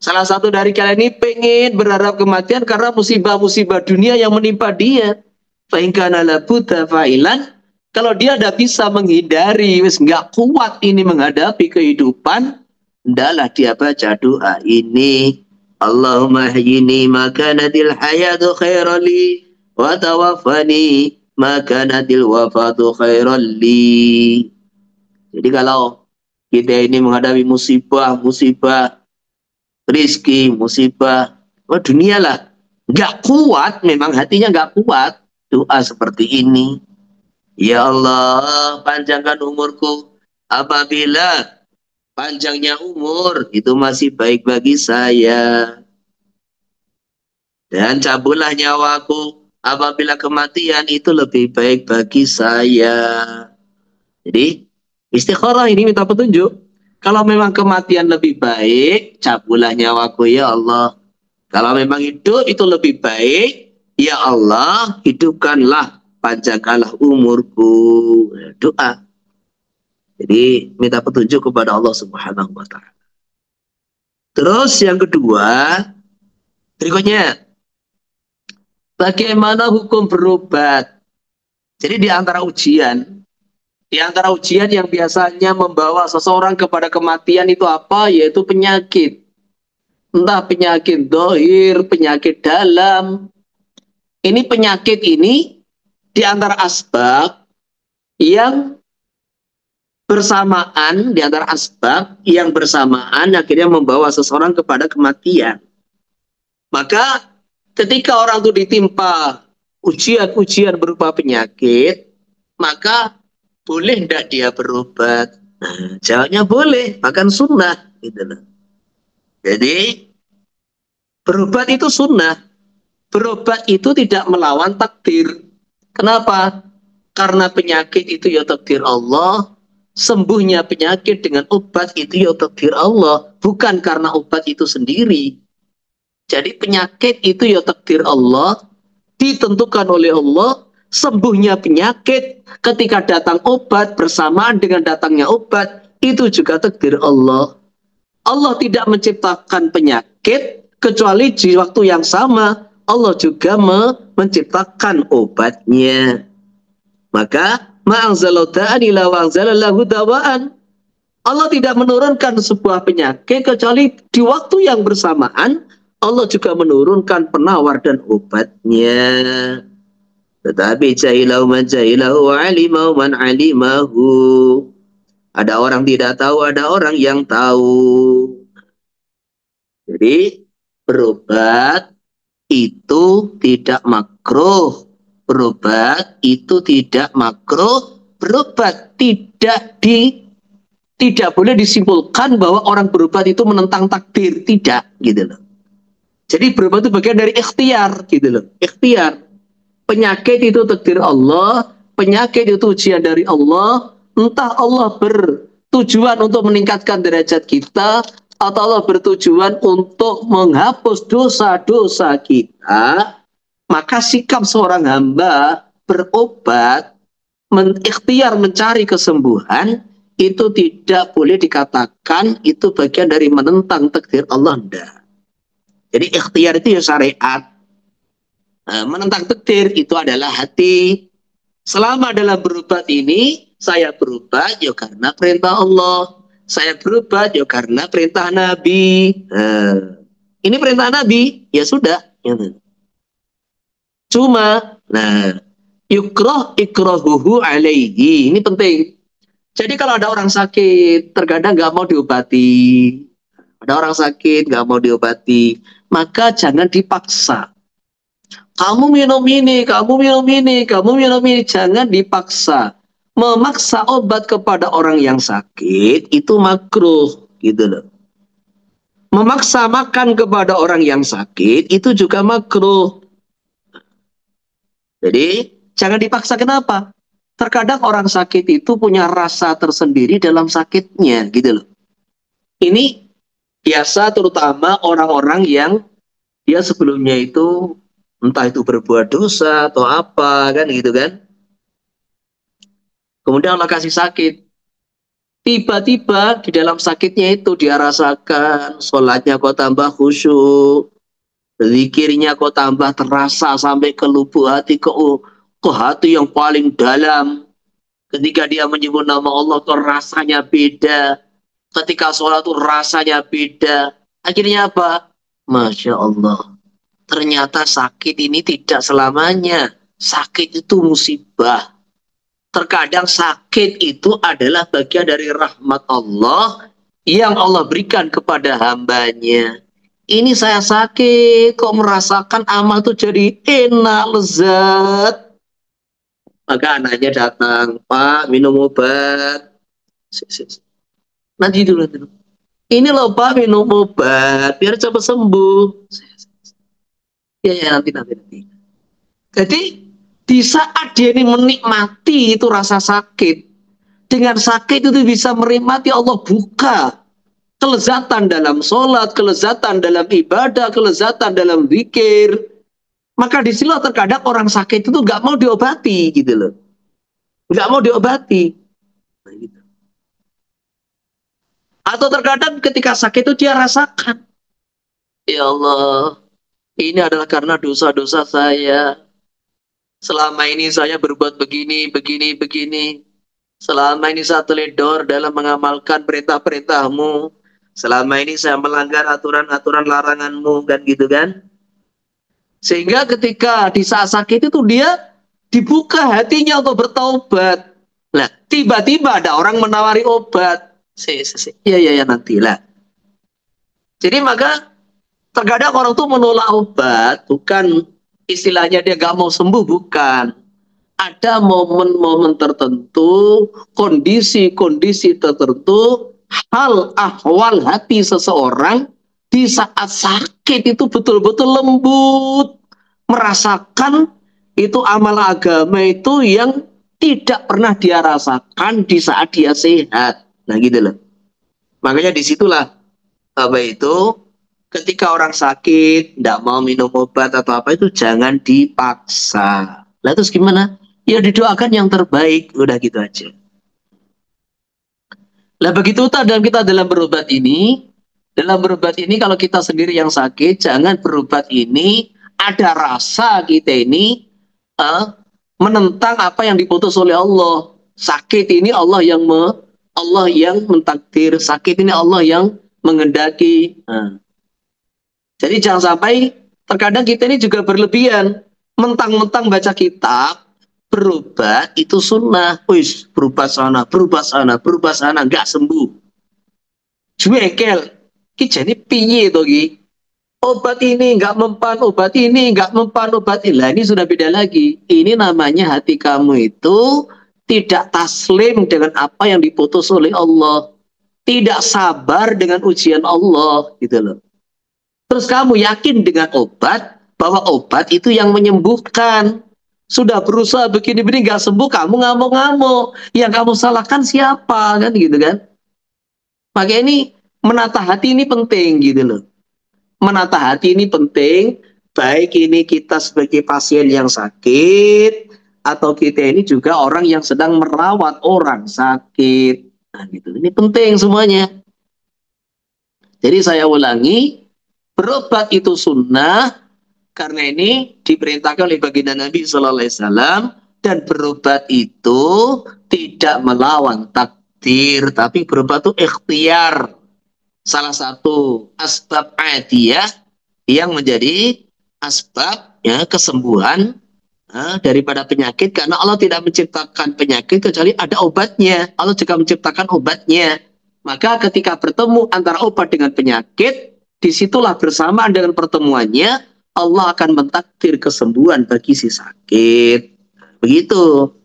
salah satu dari kalian ini pengen berharap kematian karena musibah-musibah dunia yang menimpa dia. Fa in kana la budda fa'ilan, kalau dia tidak bisa menghindari, wis nggak kuat ini menghadapi kehidupan, hendaklah dia baca doa ini. Allahumma hayyini maka nadil hayatu khairali wa tawaffani maka nadil wafatu khairali. Jadi kalau kita ini menghadapi musibah rizki, musibah dunia lah, nggak kuat, memang hatinya nggak kuat, doa seperti ini. Ya Allah, panjangkan umurku apabila panjangnya umur itu masih baik bagi saya. Dan cabutlah nyawaku apabila kematian itu lebih baik bagi saya. Jadi istikharah ini minta petunjuk. Kalau memang kematian lebih baik, cabutlah nyawaku ya Allah. Kalau memang hidup itu lebih baik, ya Allah, hidupkanlah, panjangkanlah umurku. Doa. Jadi minta petunjuk kepada Allah Subhanahu wa Ta'ala. Terus yang kedua, berikutnya, Bagaimana hukum berobat? Jadi di antara ujian yang biasanya membawa seseorang kepada kematian itu apa? Yaitu penyakit. Entah penyakit dohir, penyakit dalam. Ini penyakit ini di antara asbab yang bersamaan, di antara asbab yang bersamaan akhirnya membawa seseorang kepada kematian. Maka ketika orang itu ditimpa ujian-ujian berupa penyakit, maka boleh tidak dia berobat? Nah, jawabnya boleh, bahkan sunnah. Gitu loh. Jadi berobat itu sunnah. Berobat itu tidak melawan takdir. Kenapa? Karena penyakit itu ya takdir Allah. Sembuhnya penyakit dengan obat itu ya takdir Allah. Bukan karena obat itu sendiri. Jadi penyakit itu ya takdir Allah. Ditentukan oleh Allah. Sembuhnya penyakit ketika datang obat bersamaan dengan datangnya obat. Itu juga takdir Allah. Allah tidak menciptakan penyakit kecuali di waktu yang sama Allah juga menciptakan obatnya. Maka Allah tidak menurunkan sebuah penyakit kecuali di waktu yang bersamaan Allah juga menurunkan penawar dan obatnya. Tetapi jahilahu man jahilahu wa alimahu man alimahu. Ada orang tidak tahu, ada orang yang tahu. Jadi berobat itu tidak makruh. Berobat itu tidak makruh. Berobat tidak boleh disimpulkan bahwa orang berobat itu menentang takdir, tidak gitu loh. Jadi berobat itu bagian dari ikhtiar gitu loh. Ikhtiar. Penyakit itu takdir Allah, penyakit itu ujian dari Allah. Entah Allah bertujuan untuk meningkatkan derajat kita atau Allah bertujuan untuk menghapus dosa-dosa kita, maka sikap seorang hamba berobat, ikhtiar mencari kesembuhan, itu tidak boleh dikatakan itu bagian dari menentang takdir Allah. Enggak. Jadi ikhtiar itu ya syariat. Menentang takdir itu adalah hati. Selama dalam berobat ini, saya berobat ya karena perintah Allah. Saya berobat ya karena perintah Nabi. Ini perintah Nabi, ya sudah. Cuma, ikrahuhu alaihi. Ini penting. Jadi kalau ada orang sakit, terkadang nggak mau diobati. Ada orang sakit, nggak mau diobati. Maka jangan dipaksa. Kamu minum ini, kamu minum ini, kamu minum ini. Jangan dipaksa. Memaksa obat kepada orang yang sakit itu makruh, gitu loh. Memaksa makan kepada orang yang sakit itu juga makruh. Jadi jangan dipaksa. Kenapa? Terkadang orang sakit itu punya rasa tersendiri dalam sakitnya, gitu loh. Ini biasa terutama orang-orang yang dia sebelumnya itu entah itu berbuat dosa atau apa kan gitu kan. Kemudian Allah kasih sakit. Tiba-tiba di dalam sakitnya itu dia rasakan sholatnya kok tambah khusyuk, zikirnya kok tambah terasa sampai ke lubuk hati, ke hati yang paling dalam. Ketika dia menyebut nama Allah kok rasanya beda. Ketika sholat itu rasanya beda. Akhirnya apa? Masya Allah. Ternyata sakit ini tidak selamanya. Sakit itu musibah. Terkadang sakit itu adalah bagian dari rahmat Allah yang Allah berikan kepada hambanya. Ini saya sakit, kok merasakan amal itu jadi enak, lezat. Maka anaknya datang, Pak, minum obat. Nanti dulu. Ini loh Pak, minum obat, biar cepat sembuh. Ya, nanti. Jadi di saat dia ini menikmati itu rasa sakit, dengan sakit itu bisa menikmati Allah buka kelezatan dalam sholat, kelezatan dalam ibadah, kelezatan dalam zikir. Maka di sini terkadang orang sakit itu nggak mau diobati gitu loh, nggak mau diobati. Nah, gitu. Atau terkadang ketika sakit itu dia rasakan, ya Allah, ini adalah karena dosa-dosa saya. Selama ini saya berbuat begini, begini, begini. Selama ini saya teledor dalam mengamalkan perintah-perintahmu. Selama ini saya melanggar aturan-aturan laranganmu, kan gitu kan. Sehingga ketika di saat sakit itu dia dibuka hatinya untuk bertaubat. Nah, tiba-tiba ada orang menawari obat. Ya nanti lah. Jadi maka terkadang orang tuh menolak obat, bukan istilahnya dia gak mau sembuh, bukan. Ada momen-momen tertentu, kondisi-kondisi tertentu, hal ahwal hati seseorang di saat sakit itu betul-betul lembut, merasakan itu amal agama itu yang tidak pernah dia rasakan di saat dia sehat. Nah gitu loh. Makanya disitulah apa itu, ketika orang sakit tidak mau minum obat atau apa itu jangan dipaksa. Lah terus gimana? Ya didoakan yang terbaik, udah gitu aja. Lah begitu dalam kita dalam berobat ini, kalau kita sendiri yang sakit, jangan berobat ini ada rasa kita ini menentang apa yang diputus oleh Allah. Sakit ini Allah yang mentakdir, sakit ini Allah yang mengendaki. Jadi jangan sampai terkadang kita ini juga berlebihan, mentang-mentang baca kitab, berobat itu sunnah. Wis, berobat sana, nggak sembuh. Juekel, kita ini piye to ki? Obat ini nggak mempan, obat ini nggak mempan, obat ini. Lah ini sudah beda lagi. Ini namanya hati kamu itu tidak taslim dengan apa yang diputus oleh Allah. Tidak sabar dengan ujian Allah, gitu loh. Terus kamu yakin dengan obat, bahwa obat itu yang menyembuhkan. Sudah berusaha begini-begini nggak sembuh, kamu ngamuk-ngamuk. Yang kamu salahkan siapa, kan gitu kan? Makanya ini menata hati ini penting gitu loh. Menata hati ini penting, baik ini kita sebagai pasien yang sakit, atau kita ini juga orang yang sedang merawat orang sakit. Nah gitu, ini penting semuanya. Jadi saya ulangi, berobat itu sunnah, karena ini diperintahkan oleh baginda Nabi Sallallahu Alaihi Wasallam, dan berobat itu tidak melawan takdir, tapi berobat itu ikhtiar. Salah satu asbab adiyah yang menjadi asbab ya kesembuhan daripada penyakit, karena Allah tidak menciptakan penyakit kecuali ada obatnya. Allah juga menciptakan obatnya. Maka ketika bertemu antara obat dengan penyakit, disitulah bersamaan dengan pertemuannya Allah akan mentakdir kesembuhan bagi si sakit. Begitu.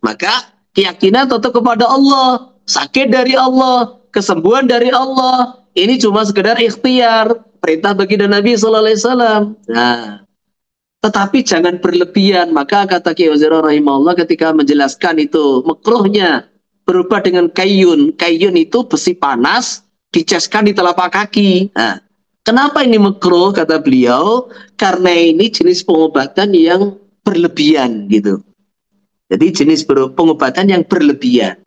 Maka keyakinan tetap kepada Allah. Sakit dari Allah, kesembuhan dari Allah. Ini cuma sekedar ikhtiar, perintah baginda Nabi Sallallahu Alaihi Wasallam. Nah, tetapi jangan berlebihan. Maka kata Kiai Wazir rahimahullah ketika menjelaskan itu makruhnya berobat dengan kayun. Kayun itu besi panas diceskan di telapak kaki. Nah, kenapa ini makruh kata beliau? Karena ini jenis pengobatan yang berlebihan gitu. Jadi jenis pengobatan yang berlebihan.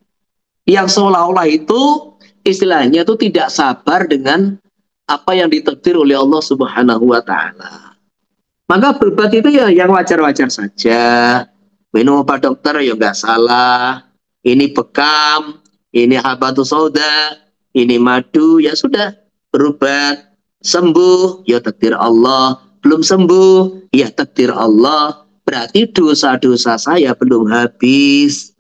Yang seolah-olah itu istilahnya itu tidak sabar dengan apa yang ditakdir oleh Allah Subhanahu wa taala. Maka berobat itu ya yang wajar-wajar saja. Minum obat dokter ya nggak salah. Ini bekam, ini habatus sauda, ini madu, ya sudah berobat. Sembuh, ya takdir Allah. Belum sembuh, ya takdir Allah. Berarti dosa-dosa saya belum habis.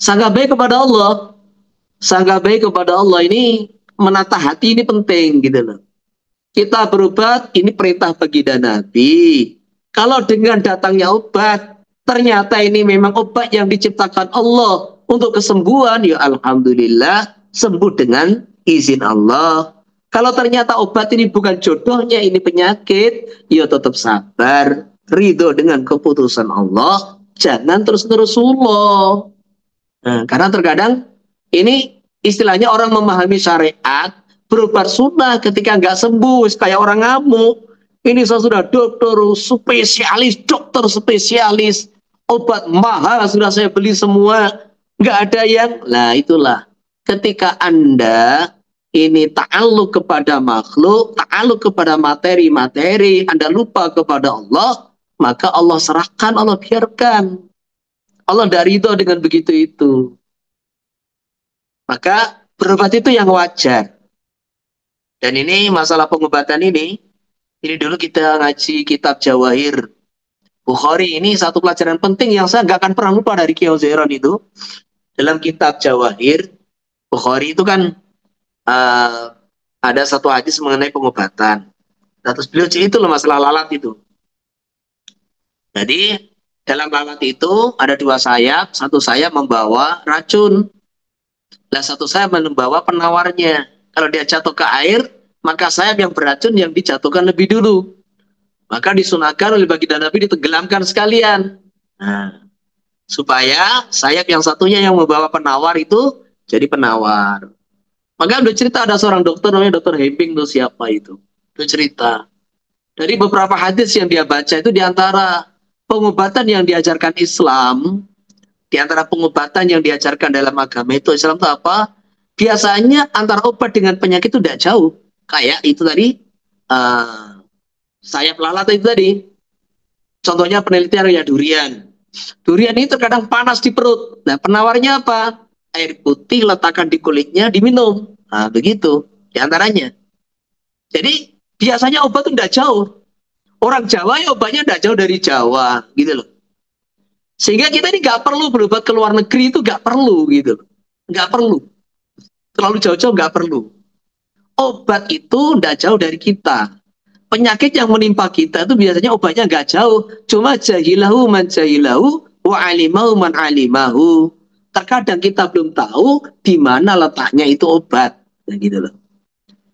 Sangka baik kepada Allah. Sangka baik kepada Allah ini menata hati ini penting gitu loh. Kita berobat, ini perintah baginda Nabi. Kalau dengan datangnya obat, ternyata ini memang obat yang diciptakan Allah untuk kesembuhan, ya alhamdulillah sembuh dengan izin Allah. Kalau ternyata obat ini bukan jodohnya, ini penyakit, ya tetap sabar, ridho dengan keputusan Allah, jangan terus-terus suloh. Nah, karena terkadang ini istilahnya orang memahami syariat, berobat sunnah ketika nggak sembuh, kayak orang ngamuk. Ini saya sudah dokter spesialis, obat mahal sudah saya beli semua, nggak ada yang. Nah itulah ketika Anda ini ta'alluq kepada makhluk, ta'alluq kepada materi-materi, Anda lupa kepada Allah, maka Allah serahkan, Allah biarkan. Allah tidak ridho dengan begitu itu. Maka berobat itu yang wajar. Dan ini masalah pengobatan ini dulu kita ngaji kitab Jawahir Bukhari, ini satu pelajaran penting yang saya nggak akan pernah lupa dari Kiai Zairon itu. Dalam kitab Jawahir Bukhari itu kan ada satu hadis mengenai pengobatan. Nah, terus beliau itu loh masalah lalat itu. Jadi dalam lalat itu ada dua sayap, satu sayap membawa racun, lah satu sayap membawa penawarnya. Kalau dia jatuh ke air, maka sayap yang beracun yang dijatuhkan lebih dulu. Maka disunahkan oleh baginda Nabi ditenggelamkan sekalian. Nah, supaya sayap yang satunya yang membawa penawar itu jadi penawar. Maka udah cerita ada seorang dokter namanya Dokter Hemping tuh siapa itu. Udah cerita. Dari beberapa hadis yang dia baca itu diantara pengobatan yang diajarkan Islam, diantara pengobatan yang diajarkan dalam agama itu Islam itu apa? Biasanya antara obat dengan penyakit itu tidak jauh. Kayak itu tadi sayap lalat itu tadi. Contohnya penelitian ya durian. Durian ini terkadang panas di perut. Nah, penawarnya apa? Air putih letakkan di kulitnya, diminum. Nah, begitu diantaranya. Jadi biasanya obat itu tidak jauh. Orang Jawa ya obatnya tidak jauh dari Jawa, gitu loh. Sehingga kita ini nggak perlu berobat ke luar negeri, itu nggak perlu, gitu. Nggak perlu. Terlalu jauh-jauh nggak perlu. Obat itu tidak jauh dari kita. Penyakit yang menimpa kita itu biasanya obatnya nggak jauh. Cuma jahilahu man jahilahu wa alimahu man alimahu. Terkadang kita belum tahu di mana letaknya itu obat. Nah, gitu loh.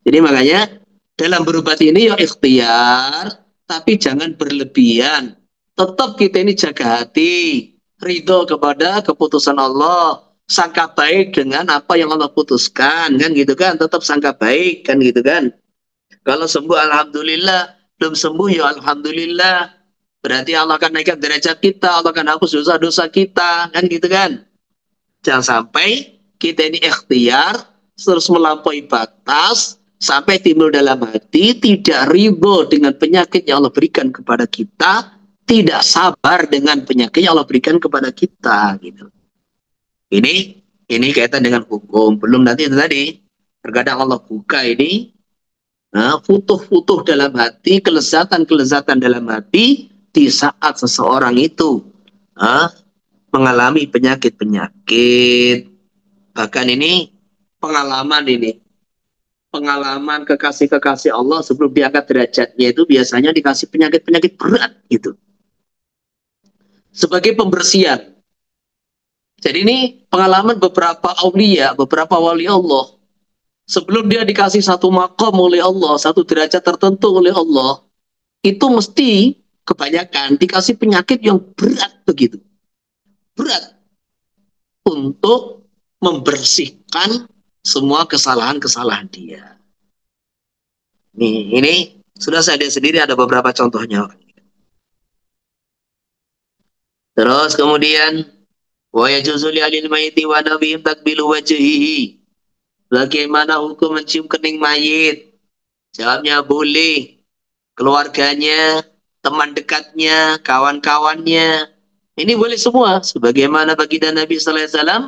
Jadi makanya dalam berobat ini ya ikhtiar, tapi jangan berlebihan. Tetap kita ini jaga hati, ridho kepada keputusan Allah, sangka baik dengan apa yang Allah putuskan, kan gitu kan? Tetap sangka baik, kan gitu kan? Kalau sembuh alhamdulillah, belum sembuh ya alhamdulillah. Berarti Allah akan naikkan derajat kita, Allah akan hapus dosa-dosa kita, kan gitu kan? Jangan sampai kita ini ikhtiar terus melampaui batas sampai timbul dalam hati tidak ridho dengan penyakit yang Allah berikan kepada kita, tidak sabar dengan penyakit yang Allah berikan kepada kita, gitu. Ini kaitan dengan hukum. Belum nanti itu tadi terkadang Allah buka ini futuh-futuh dalam hati, kelezatan-kelezatan dalam hati di saat seseorang itu mengalami penyakit-penyakit. Bahkan ini pengalaman kekasih-kekasih Allah sebelum diangkat derajatnya itu biasanya dikasih penyakit-penyakit berat gitu. Sebagai pembersihan. Jadi ini pengalaman beberapa aulia, beberapa wali Allah. Sebelum dia dikasih satu makom oleh Allah, satu derajat tertentu oleh Allah, itu mesti kebanyakan dikasih penyakit yang berat begitu. Berat. Untuk membersihkan semua kesalahan-kesalahan dia. Ini sudah saya lihat sendiri ada beberapa contohnya. Terus kemudian wa yajuzu li alil mayyiti wa nabiyyin takbilu wajhihi. Bagaimana hukum mencium kening mayit? Jawabnya boleh. Keluarganya, teman dekatnya, kawan-kawannya. Ini boleh semua. Sebagaimana baginda Nabi sallallahu alaihi wasallam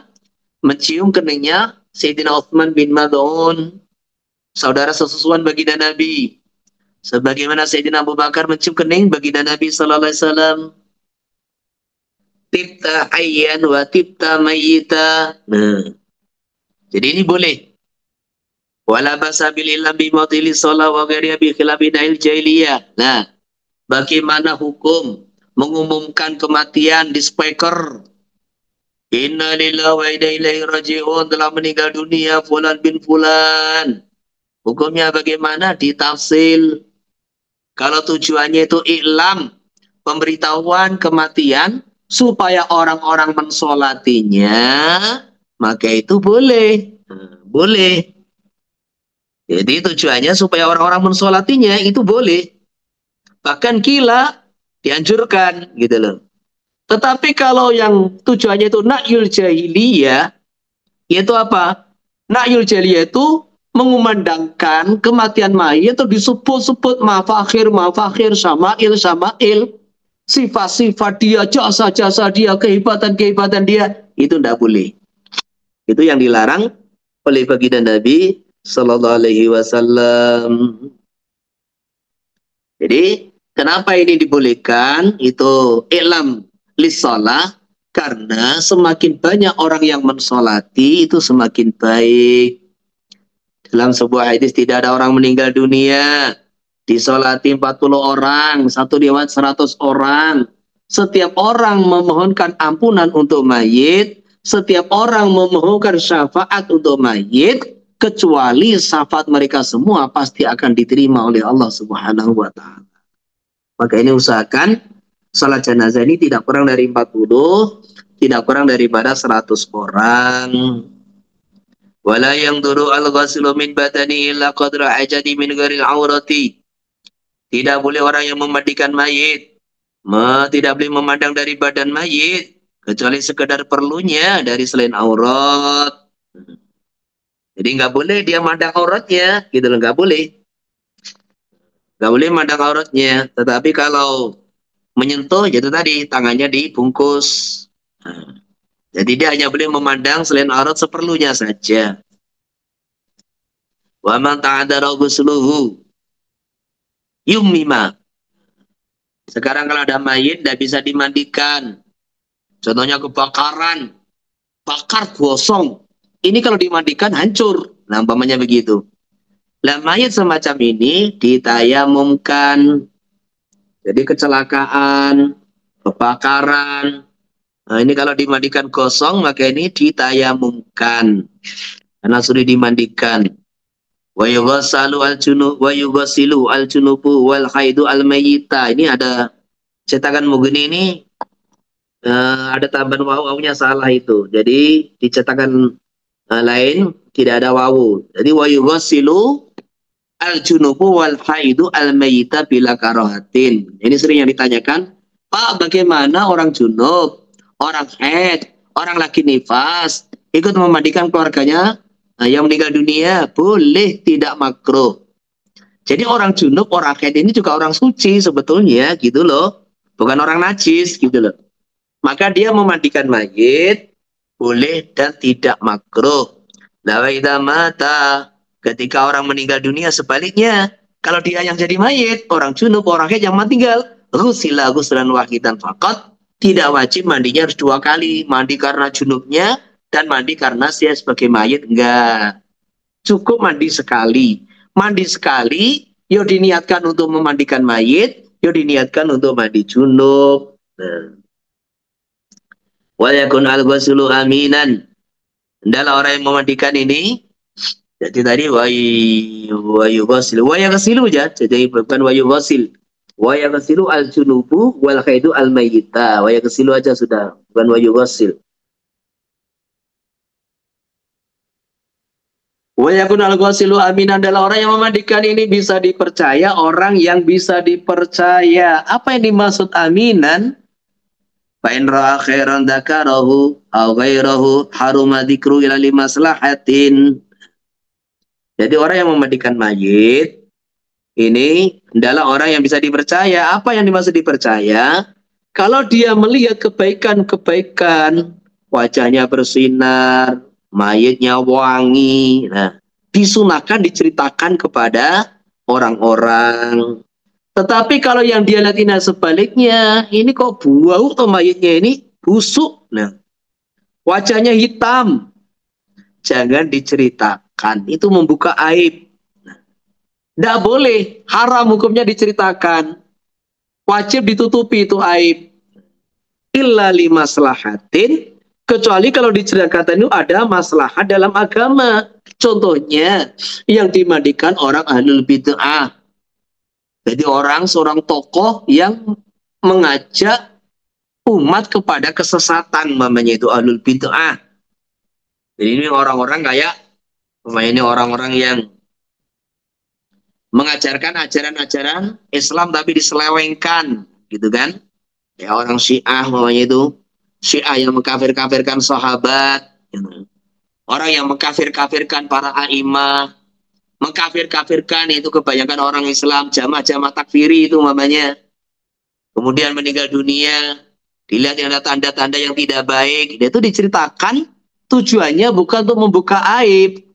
mencium keningnya Sayyidina Uthman bin Mad'un, saudara sesusuan baginda Nabi. Sebagaimana Sayyidina Abu Bakar mencium kening baginda Nabi sallallahu alaihi wasallam. Tibta hayyan wa tibta mayyita. Nah. Jadi ini boleh. Wala basa bil ilm bi mawdili shalah wa ghairiha bi khilafi dail jahiliyah. Nah, bagaimana hukum mengumumkan kematian di speaker? Inna lillahi wa inna ilaihi raji'un, telah meninggal dunia fulan bin fulan. Hukumnya bagaimana? Ditafsil. Kalau tujuannya itu iklam, pemberitahuan kematian supaya orang-orang mensolatinya, maka itu boleh. Boleh. Jadi tujuannya supaya orang-orang mensolatinya itu boleh. Bahkan kila dianjurkan gitu loh. Tetapi kalau yang tujuannya itu na'yul jahiliyah, yaitu apa? Na'yul jahiliyah itu mengumandangkan kematian mayit itu disebut-sebut mafakhir, syama'il, sifat-sifat dia, jasa-jasa dia, kehebatan-kehebatan dia, itu tidak boleh. Itu yang dilarang oleh baginda Nabi Sallallahu Alaihi Wasallam. Jadi kenapa ini dibolehkan? Itu ilam lissalah, karena semakin banyak orang yang mensolati itu semakin baik. Dalam sebuah hadis tidak ada orang meninggal dunia disolati 40 orang, satu riwayat 100 orang. Setiap orang memohonkan ampunan untuk mayit, setiap orang memohonkan syafaat untuk mayit, kecuali syafaat mereka semua pasti akan diterima oleh Allah Subhanahu wa taala. Maka ini usahakan salat jenazah ini tidak kurang dari 40, tidak kurang daripada 100 orang. Wala yang duru al-ghasilu min badani illa qadra ajadi min gharil aurati. Tidak boleh orang yang memandikan mayit, tidak boleh memandang dari badan mayit kecuali sekedar perlunya dari selain aurat. Jadi nggak boleh dia mandang auratnya, gitu loh, nggak boleh. Nggak boleh mandang auratnya. Tetapi kalau menyentuh, itu tadi tangannya dibungkus. Jadi dia hanya boleh memandang selain aurat seperlunya saja. Wa man ta'adara ghusluhu yummima. Sekarang kalau ada mayit tidak bisa dimandikan. Contohnya kebakaran, bakar gosong. Ini kalau dimandikan hancur. Nah, umpamanya begitu. Lah mayit semacam ini ditayamumkan. Jadi kecelakaan, kebakaran. Nah, ini kalau dimandikan gosong, maka ini ditayamumkan. Karena sudah dimandikan. Wa yughassalu al-junubu wal haidu al-mayyita. Ini ada cetakan Mughni ini ada tambahan wawu-wawunya salah itu. Jadi di cetakan lain tidak ada wawu. Jadi wa yughassalu al-junubu wal haidu al-mayyita bila karahatin. Ini sering yang ditanyakan, Pak, bagaimana orang junub, orang haid, orang lagi nifas ikut memandikan keluarganya yang meninggal dunia? Boleh, tidak makruh. Jadi orang junub, orang haid ini juga orang suci sebetulnya, gitu loh. Bukan orang najis, gitu loh. Maka dia memandikan mayit boleh dan tidak makruh. La wa mata, ketika orang meninggal dunia sebaliknya, kalau dia yang jadi mayit, orang junub, orang haid yang meninggal, ghusila ghuslan wahidan faqat, tidak wajib mandinya harus 2 kali, mandi karena junubnya dan mandi karena dia sebagai mayit, enggak. Cukup mandi sekali. Mandi sekali, yo diniatkan untuk memandikan mayit, yo diniatkan untuk mandi junub. Wa yakun al-ghuslu aminan. Hendaklah orang yang memandikan ini, jadi tadi wa yughsilu, wa yaghsilu ya, jadi bukan wa yughsil. Wa yaghsilu al-junubu wal haidu al-mayyita. Wa yaghsilu aja sudah, bukan wa yughsil. Wa yakun al-ghasilu aminan, adalah orang yang memandikan ini bisa dipercaya, orang yang bisa dipercaya. Apa yang dimaksud aminan? Fa in ra'a khairan dzakarahu aw ghairahu haruma dzikru ila limaslahatin. Jadi orang yang memandikan mayit ini adalah orang yang bisa dipercaya. Apa yang dimaksud dipercaya? Kalau dia melihat kebaikan-kebaikan, wajahnya bersinar, mayitnya wangi, nah, disunahkan diceritakan kepada orang-orang. Tetapi kalau yang dia lihat ini sebaliknya, ini kok bau atau mayitnya ini busuk, nah, wajahnya hitam, jangan diceritakan, itu membuka aib. Tidak boleh, haram hukumnya diceritakan, wajib ditutupi itu aib. Illa limaslahatin, kecuali kalau diceritakan itu ada maslahat dalam agama. Contohnya yang dimandikan orang ahlul bid'ah. Jadi seorang tokoh yang mengajak umat kepada kesesatan, namanya itu ahlul bid'ah. Jadi ini orang-orang kayak, ini orang-orang yang mengajarkan ajaran-ajaran Islam tapi diselewengkan, gitu kan? Ya orang Syiah, namanya itu Syiah yang mengkafir-kafirkan sahabat, gitu. Orang yang mengkafir-kafirkan para a'imah, mengkafir-kafirkan, itu kebanyakan orang Islam, jamaah-jamaah takfiri itu namanya. Kemudian meninggal dunia, dilihat ada tanda-tanda yang tidak baik, itu diceritakan tujuannya bukan untuk membuka aib.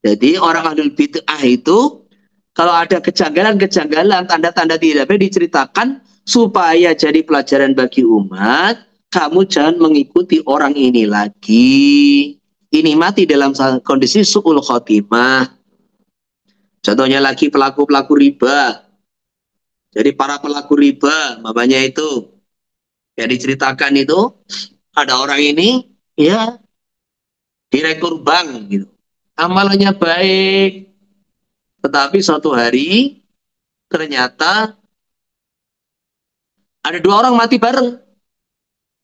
Jadi orang ahlul bid'ah itu kalau ada kejanggalan-kejanggalan, tanda-tanda tidak baik diceritakan supaya jadi pelajaran bagi umat. Kamu jangan mengikuti orang ini lagi. Ini mati dalam kondisi su'ul khotimah. Contohnya lagi pelaku-pelaku riba. Jadi para pelaku riba, mamanya itu yang diceritakan itu ada orang ini ya direktur bank gitu. Amalannya baik, tetapi suatu hari ternyata ada 2 orang mati bareng.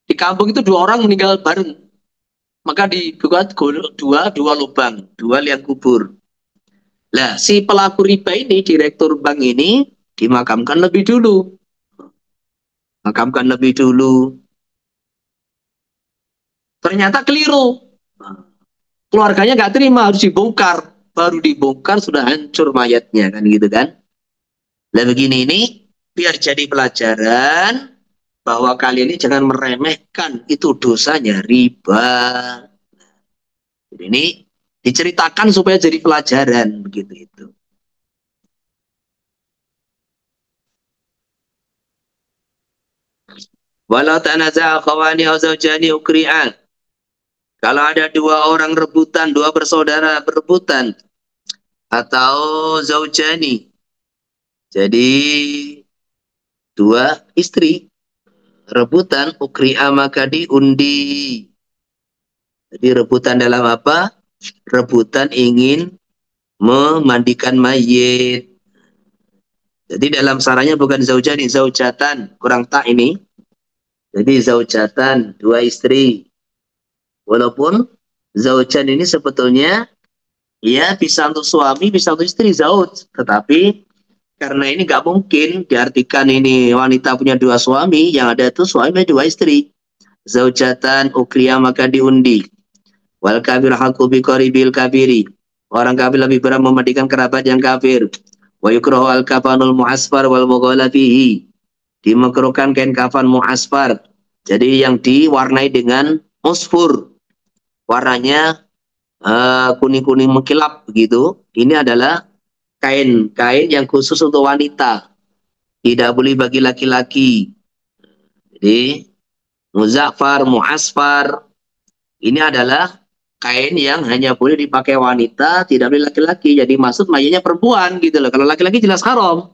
Di kampung itu 2 orang meninggal bareng. Maka dibuat dua lubang, 2 liang kubur. Lah, si pelaku riba ini, direktur bank ini, dimakamkan lebih dulu. Makamkan lebih dulu. Ternyata keliru. Keluarganya nggak terima, harus dibongkar. Baru dibongkar sudah hancur mayatnya, kan gitu kan. Nah begini ini, biar jadi pelajaran, bahwa kalian ini jangan meremehkan, itu dosanya riba. Jadi ini diceritakan supaya jadi pelajaran, begitu itu. Walau tanaza'a khawani aw zawjani ukri'an. Kalau ada 2 orang rebutan, 2 bersaudara berebutan, atau zaujani, jadi 2 istri rebutan, ukri'a maka diundi. Jadi rebutan dalam apa? Rebutan ingin memandikan mayit. Jadi dalam saranya bukan zaujani, zaujatan, kurang tak ini. Jadi zaujatan, 2 istri. Walaupun zaujan ini sebetulnya ya bisa untuk suami, bisa untuk istri, zauj. Tetapi karena ini nggak mungkin diartikan ini wanita punya 2 suami, yang ada itu suami 2 istri. Zaujatan ukriyah maka diundi. Wal kafir haqqu bi qaribil kafiri. Orang kafir lebih berat memandikan kerabat yang kafir. Wa yukrahu al kafanul mu'asfar wal mughala fihi. Dimakruhkan kain kafan mu'asfar. Jadi yang diwarnai dengan musfur. Warnanya kuning-kuning mengkilap begitu. Ini adalah kain yang khusus untuk wanita. Tidak boleh bagi laki-laki. Jadi muzaffar, mu'asfar, ini adalah kain yang hanya boleh dipakai wanita, tidak boleh laki-laki. Jadi maksud mayatnya perempuan gitu loh. Kalau laki-laki jelas haram.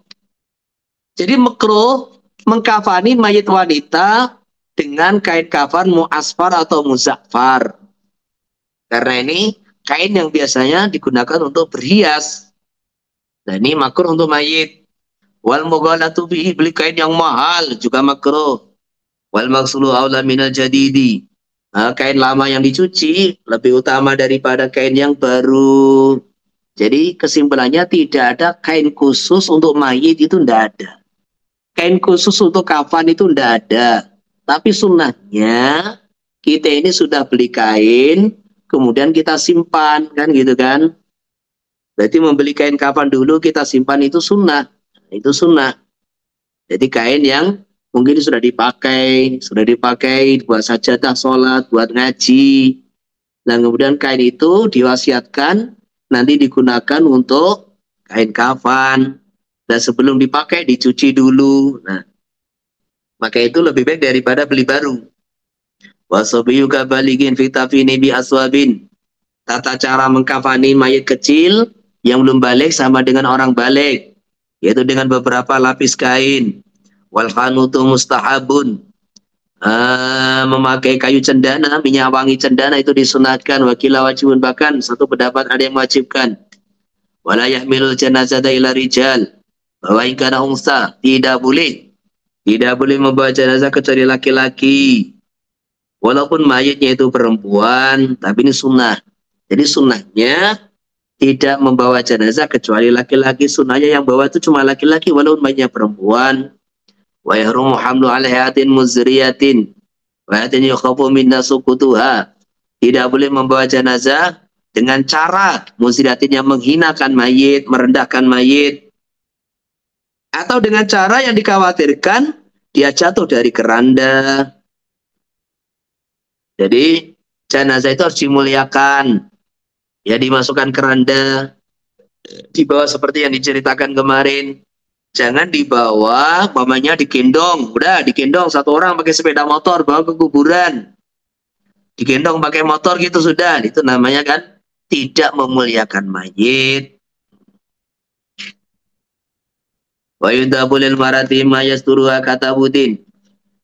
Jadi makruh mengkafani mayat wanita dengan kain kafan mu'asfar atau muzaffar. Karena ini kain yang biasanya digunakan untuk berhias. Nah ini makruh untuk mayit. Wal mughalatu bihi, beli kain yang mahal juga makruh. Wal maksulu aula minal jadidi. Nah, kain lama yang dicuci lebih utama daripada kain yang baru. Jadi kesimpulannya tidak ada kain khusus untuk mayit, itu tidak ada. Kain khusus untuk kafan itu tidak ada. Tapi sunnahnya kita ini sudah beli kain, kemudian kita simpan, kan gitu kan. Berarti membeli kain kafan dulu kita simpan, itu sunnah. Itu sunnah. Jadi kain yang mungkin sudah dipakai buat sajadah sholat, buat ngaji. Dan kemudian kain itu diwasiatkan nanti digunakan untuk kain kafan. Dan sebelum dipakai dicuci dulu. Nah, maka itu lebih baik daripada beli baru. Wasobiyu kabaligin fitafini bi aswabin. Tata cara mengkafani mayat kecil yang belum balik sama dengan orang balik, yaitu dengan beberapa lapis kain. Wal khanutu mustahabun. Memakai kayu cendana, minyak wangi cendana itu disunatkan. Wakila wajibun, bahkan satu pendapat ada yang wajibkan. Wala yahmilul janazata ila rijal. Bahwa ingkana unsa, tidak boleh membawa jenazah kecuali laki-laki. Walaupun mayatnya itu perempuan, tapi ini sunnah. Jadi sunnahnya tidak membawa jenazah kecuali laki-laki. Sunnahnya yang bawa itu cuma laki-laki walaupun mayatnya perempuan. Wa yahrumu hamlu ala hayatin muzriyatin wa hayatin yukhafu minna sukutuha. Tidak boleh membawa jenazah dengan cara muzilatin yang menghinakan mayit, merendahkan mayit, atau dengan cara yang dikhawatirkan dia jatuh dari keranda. Jadi jenazah itu harus dimuliakan, ya dimasukkan keranda, dibawa seperti yang diceritakan kemarin. Jangan dibawa, mamanya digendong, udah digendong satu orang pakai sepeda motor bawa ke kuburan, digendong pakai motor gitu sudah, itu namanya kan tidak memuliakan mayit. Wa yudabulil marati ma yasturuha katabudin.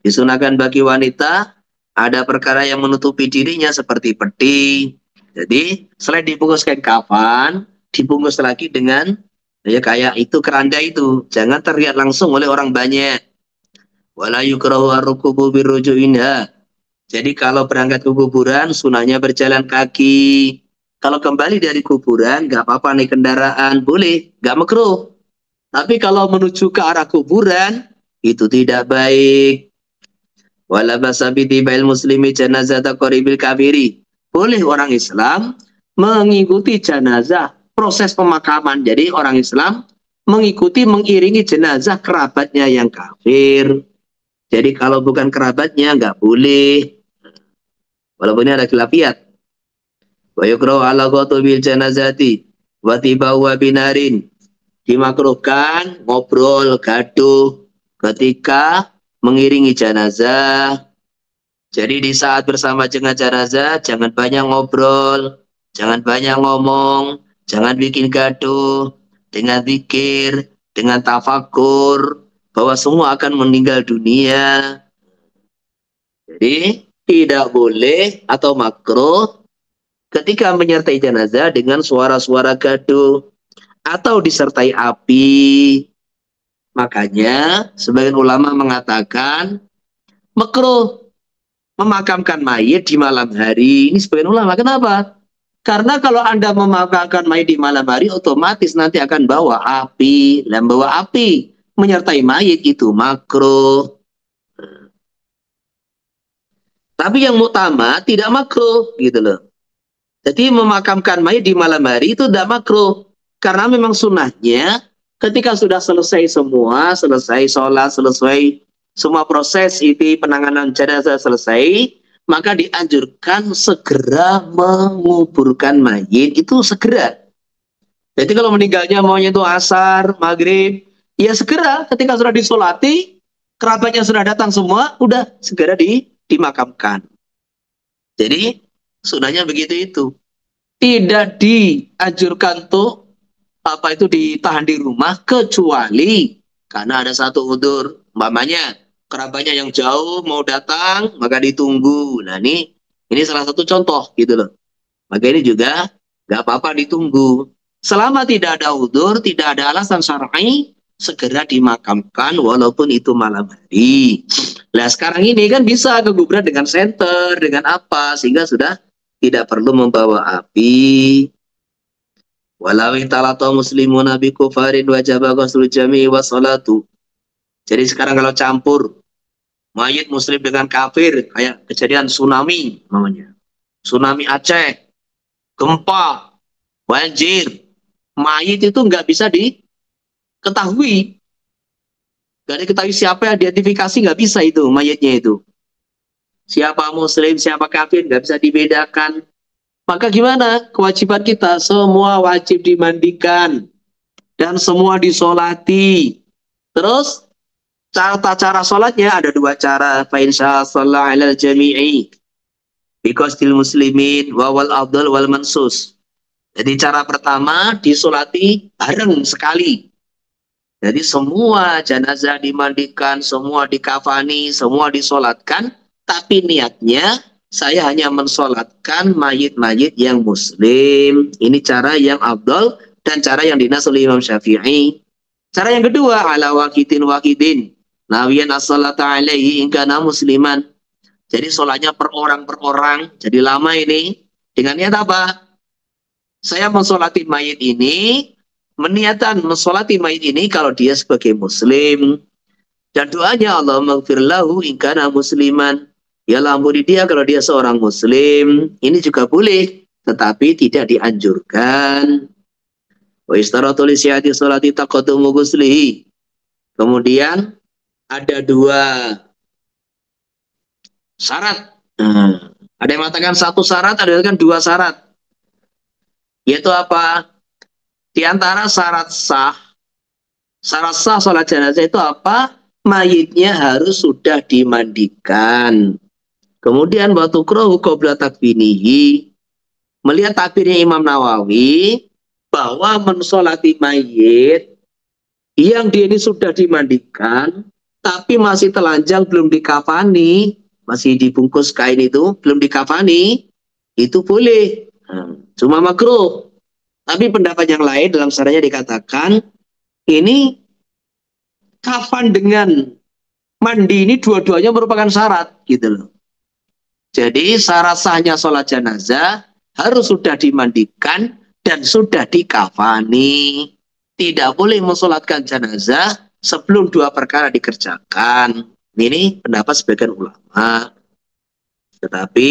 Disunahkan bagi wanita ada perkara yang menutupi dirinya seperti peti. Jadi selain dibungkus kain kafan, dibungkus lagi dengan ya kayak itu keranda itu. Jangan terlihat langsung oleh orang banyak. Wala yukrahu ar-rukubu birruju'inha. Jadi kalau berangkat ke kuburan sunahnya berjalan kaki. Kalau kembali dari kuburan nggak apa-apa naik kendaraan, boleh, nggak makruh. Tapi kalau menuju ke arah kuburan itu tidak baik. Wala basabiti bail muslimi janazata qaribil kafiri. Boleh orang Islam mengikuti jenazah proses pemakaman. Jadi orang Islam mengikuti mengiringi jenazah kerabatnya yang kafir. Jadi kalau bukan kerabatnya nggak boleh. Walaupun ini ada khilafiyat. Wa yukrahu ala ghatubil janazati wa tibau wa binarin. Dimakruhkan ngobrol gaduh ketika mengiringi jenazah. Jadi di saat bersama dengan jenazah jangan banyak ngobrol, jangan banyak ngomong, jangan bikin gaduh, dengan zikir, dengan tafakur bahwa semua akan meninggal dunia. Jadi tidak boleh atau makruh ketika menyertai jenazah dengan suara-suara gaduh atau disertai api. Makanya sebagian ulama mengatakan makruh memakamkan mayit di malam hari. Ini sebagian ulama. Kenapa? Karena kalau Anda memakamkan mayit di malam hari, otomatis nanti akan bawa api. Dan bawa api menyertai mayit itu makruh. Tapi yang utama tidak makruh gitu loh. Jadi memakamkan mayit di malam hari itu tidak makruh. Karena memang sunnahnya ketika sudah selesai semua, selesai sholat, selesai semua proses itu penanganan jenazah selesai, maka dianjurkan segera menguburkan mayit itu segera. Jadi kalau meninggalnya maunya itu asar, maghrib, ya segera ketika sudah disolati, kerabatnya sudah datang semua, udah segera dimakamkan. Jadi sunnahnya begitu itu. Tidak dianjurkan tuh apa itu ditahan di rumah kecuali karena ada satu udzur, umpamanya kerabatnya yang jauh mau datang maka ditunggu. Nah ini salah satu contoh gitu loh. Maka ini juga nggak apa-apa ditunggu. Selama tidak ada udzur, tidak ada alasan syar'i, segera dimakamkan walaupun itu malam hari. Nah sekarang ini kan bisa ke kuburan dengan senter, dengan apa sehingga sudah tidak perlu membawa api. Walau talata muslimuna bi kufarin wajaba ghusl jami'i wa salatu. Jadi sekarang kalau campur mayit muslim dengan kafir kayak kejadian tsunami namanya. Tsunami Aceh, gempa, banjir, mayit itu nggak bisa diketahui. Nggak diketahui siapa yang diidentifikasi, nggak bisa itu mayitnya itu. Siapa muslim, siapa kafir nggak bisa dibedakan. Maka gimana? Kewajiban kita semua wajib dimandikan dan semua disolati. Terus cara sholatnya ada dua cara. Fa insya Allah alal jami'i biqasdil muslimin wal afdal wal mansus. Jadi cara pertama disolati bareng sekali. Jadi semua jenazah dimandikan, semua dikafani, semua disolatkan. Tapi niatnya saya hanya mensolatkan mayit-mayit yang muslim. Ini cara yang afdal dan cara yang dinas oleh Imam Syafi'i. Cara yang kedua, ala waqidin waqidin. Nawiyan as-salata alaihi ingkana musliman. Jadi sholatnya per orang. Jadi lama ini. Dengan niat apa? Saya mensolati mayit ini, meniatan mensolati mayit ini kalau dia sebagai muslim. Dan doanya Allah maghfirlahu ingkana musliman. Ya ampuni dia kalau dia seorang muslim. Ini juga boleh. tetapi tidak dianjurkan. Wa istaratu li sihhati sholati taqaddumu ghuslihi. Kemudian ada dua syarat. Ada yang mengatakan satu syarat, ada yang mengatakan dua syarat. Yaitu apa? Di antara syarat sah sholat jenazah itu apa? Mayitnya harus sudah dimandikan. Kemudian waktu tukrahu qabla takfinihi. Melihat takbirnya Imam Nawawi bahwa mensolati mayit yang dia ini sudah dimandikan tapi masih telanjang, belum dikafani, masih dibungkus kain itu, belum dikafani, itu boleh. Cuma makruh. Tapi pendapat yang lain dalam syarahnya dikatakan ini kafan dengan mandi ini dua-duanya merupakan syarat gitu loh. Jadi syarat sahnya sholat jenazah harus sudah dimandikan dan sudah dikafani. Tidak boleh mensolatkan jenazah sebelum dua perkara dikerjakan. Ini pendapat sebagian ulama. Tetapi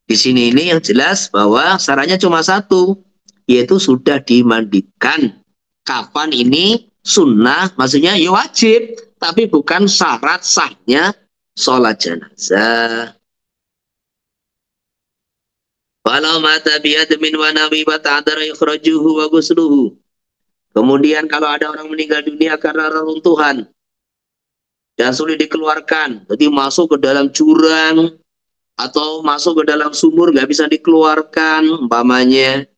di sini ini yang jelas bahwa syaratnya cuma satu, yaitu sudah dimandikan. Kafan ini sunnah, maksudnya ya wajib, tapi bukan syarat sahnya sholat jenazah. Walau mata biadmin wa nawi wa ta'adara ikhrajuhu wa ghusluhu. Kemudian kalau ada orang meninggal dunia karena reruntuhan dan sulit dikeluarkan, jadi masuk ke dalam jurang atau masuk ke dalam sumur nggak bisa dikeluarkan umpamanya,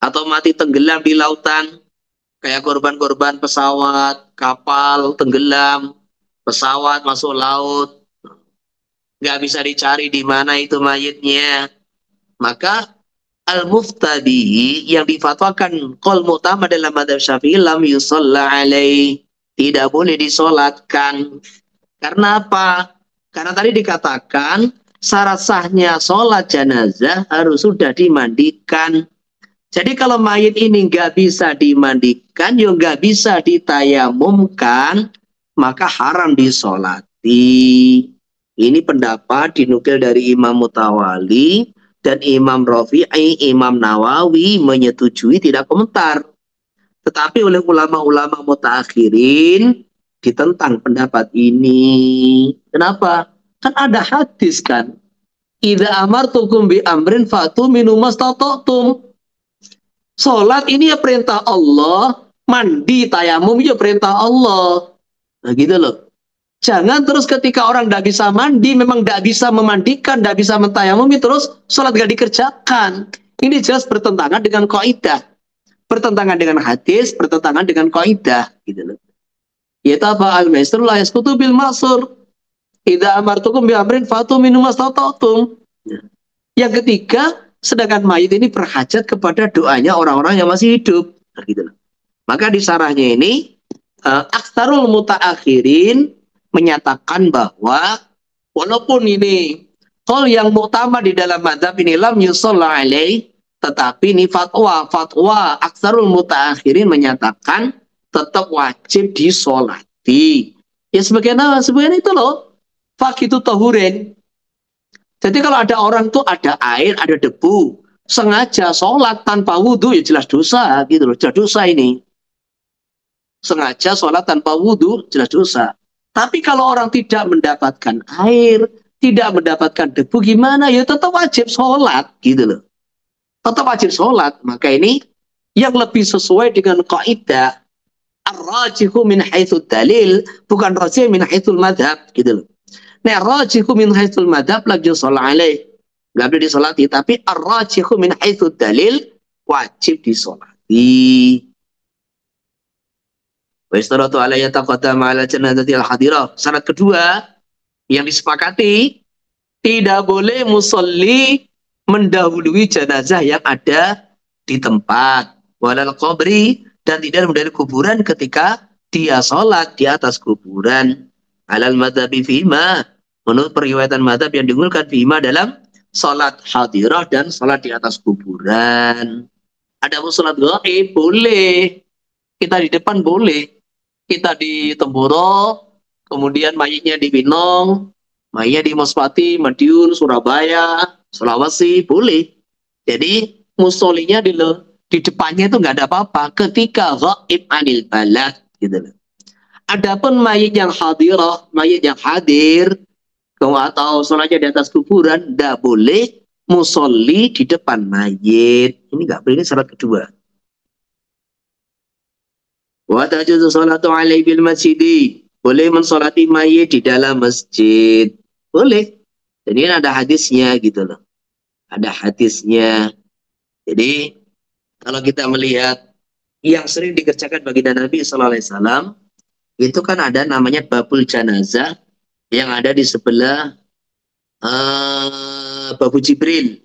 atau mati tenggelam di lautan kayak korban-korban pesawat, kapal tenggelam, pesawat masuk laut, nggak bisa dicari di mana itu mayitnya, maka al-muftadi yang difatwakan qaul mu'tamad dalam madzhab Syafi'i lam yusalla alaih, tidak boleh disolatkan. Karena apa? Karena tadi dikatakan syarat sahnya sholat jenazah harus sudah dimandikan. Jadi kalau mayit ini nggak bisa dimandikan, ya nggak bisa ditayamumkan, maka haram disolati. Ini pendapat dinukil dari Imam Mutawali dan Imam Rafi'i, Imam Nawawi menyetujui, tidak komentar. Tetapi oleh ulama-ulama mutaakhirin ditentang pendapat ini. Kenapa? Kan ada hadis kan. Idza amartukum bi amrin fatu minhu mastata'tum. Salat ini ya perintah Allah, mandi tayamum ya perintah Allah. Nah gitu loh. Jangan terus ketika orang tidak bisa mandi, memang tidak bisa memandikan, tidak bisa mentayamumi, terus sholat gak dikerjakan. Ini jelas bertentangan dengan kaidah, bertentangan dengan hadis, bertentangan dengan kaidah. Gitu loh. Yaitu apa? Al-maisru la yasqutu bil ma'sur. Idza amartukum bi amrin fatu minhu mastata'tum. Yang ketiga, sedangkan mayit ini berhajat kepada doanya orang-orang yang masih hidup. Nah, gitu loh. Maka di sarahnya ini, aktsarul mutaakhirin menyatakan bahwa walaupun ini qaul yang mu'tamad di dalam madzhab ini lam yusalla alaih, tetapi ini fatwa aktsarul mutaakhirin menyatakan tetap wajib disolati. Ya sebagaimana itu loh, fakitu tahurin. Jadi kalau ada orang tuh ada air, ada debu, sengaja sholat tanpa wudhu, ya jelas dosa gitu loh, jelas dosa ini. Sengaja sholat tanpa wudhu, jelas dosa. Tapi kalau orang tidak mendapatkan air, tidak mendapatkan debu, gimana? Ya tetap wajib sholat, gitu loh. Tetap wajib sholat. Maka ini yang lebih sesuai dengan kaidah ar-rajihu min haitsul dalil, bukan rajih min haitsul madhab, gitu loh. Nah, ar-rajihu min haitsul madhab la yusalla alaih. Nggak boleh disolati, tapi ar-rajihu min haitsul dalil wajib disolati. Wastaratu alayya taqaddama ala janazati al-hadirah. Syarat kedua yang disepakati, tidak boleh musolli mendahului jenazah yang ada di tempat, walal qabri, dan tidak mendahului kuburan ketika dia sholat di atas kuburan. Alal madhabi fima, menurut periwayatan madhab yang diunggulkan fima dalam sholat hadirah dan sholat di atas kuburan. Ada sholat gaib boleh, kita di depan boleh. Kita di Temboro, kemudian mayitnya di Binong, mayitnya di Mospati, Madiun, Surabaya, Sholawat sih boleh. Jadi musolinya di depannya itu nggak ada apa-apa. Ketika ghaib anil balad gitu loh. Adapun mayit yang hadirah, mayit yang hadir atau sholatnya di atas kuburan, tidak boleh musolli di depan mayit. Ini nggak boleh, ini syarat kedua. Wa tajuzu sholatu alaihi bil masjidi. Boleh mensolati mayit di dalam masjid. Boleh. Dan ini ada hadisnya gitu loh. Ada hadisnya. Jadi kalau kita melihat yang sering dikerjakan baginda Nabi Sallallahu Alaihi Wasallam itu kan ada namanya babul janazah yang ada di sebelah babu Jibril.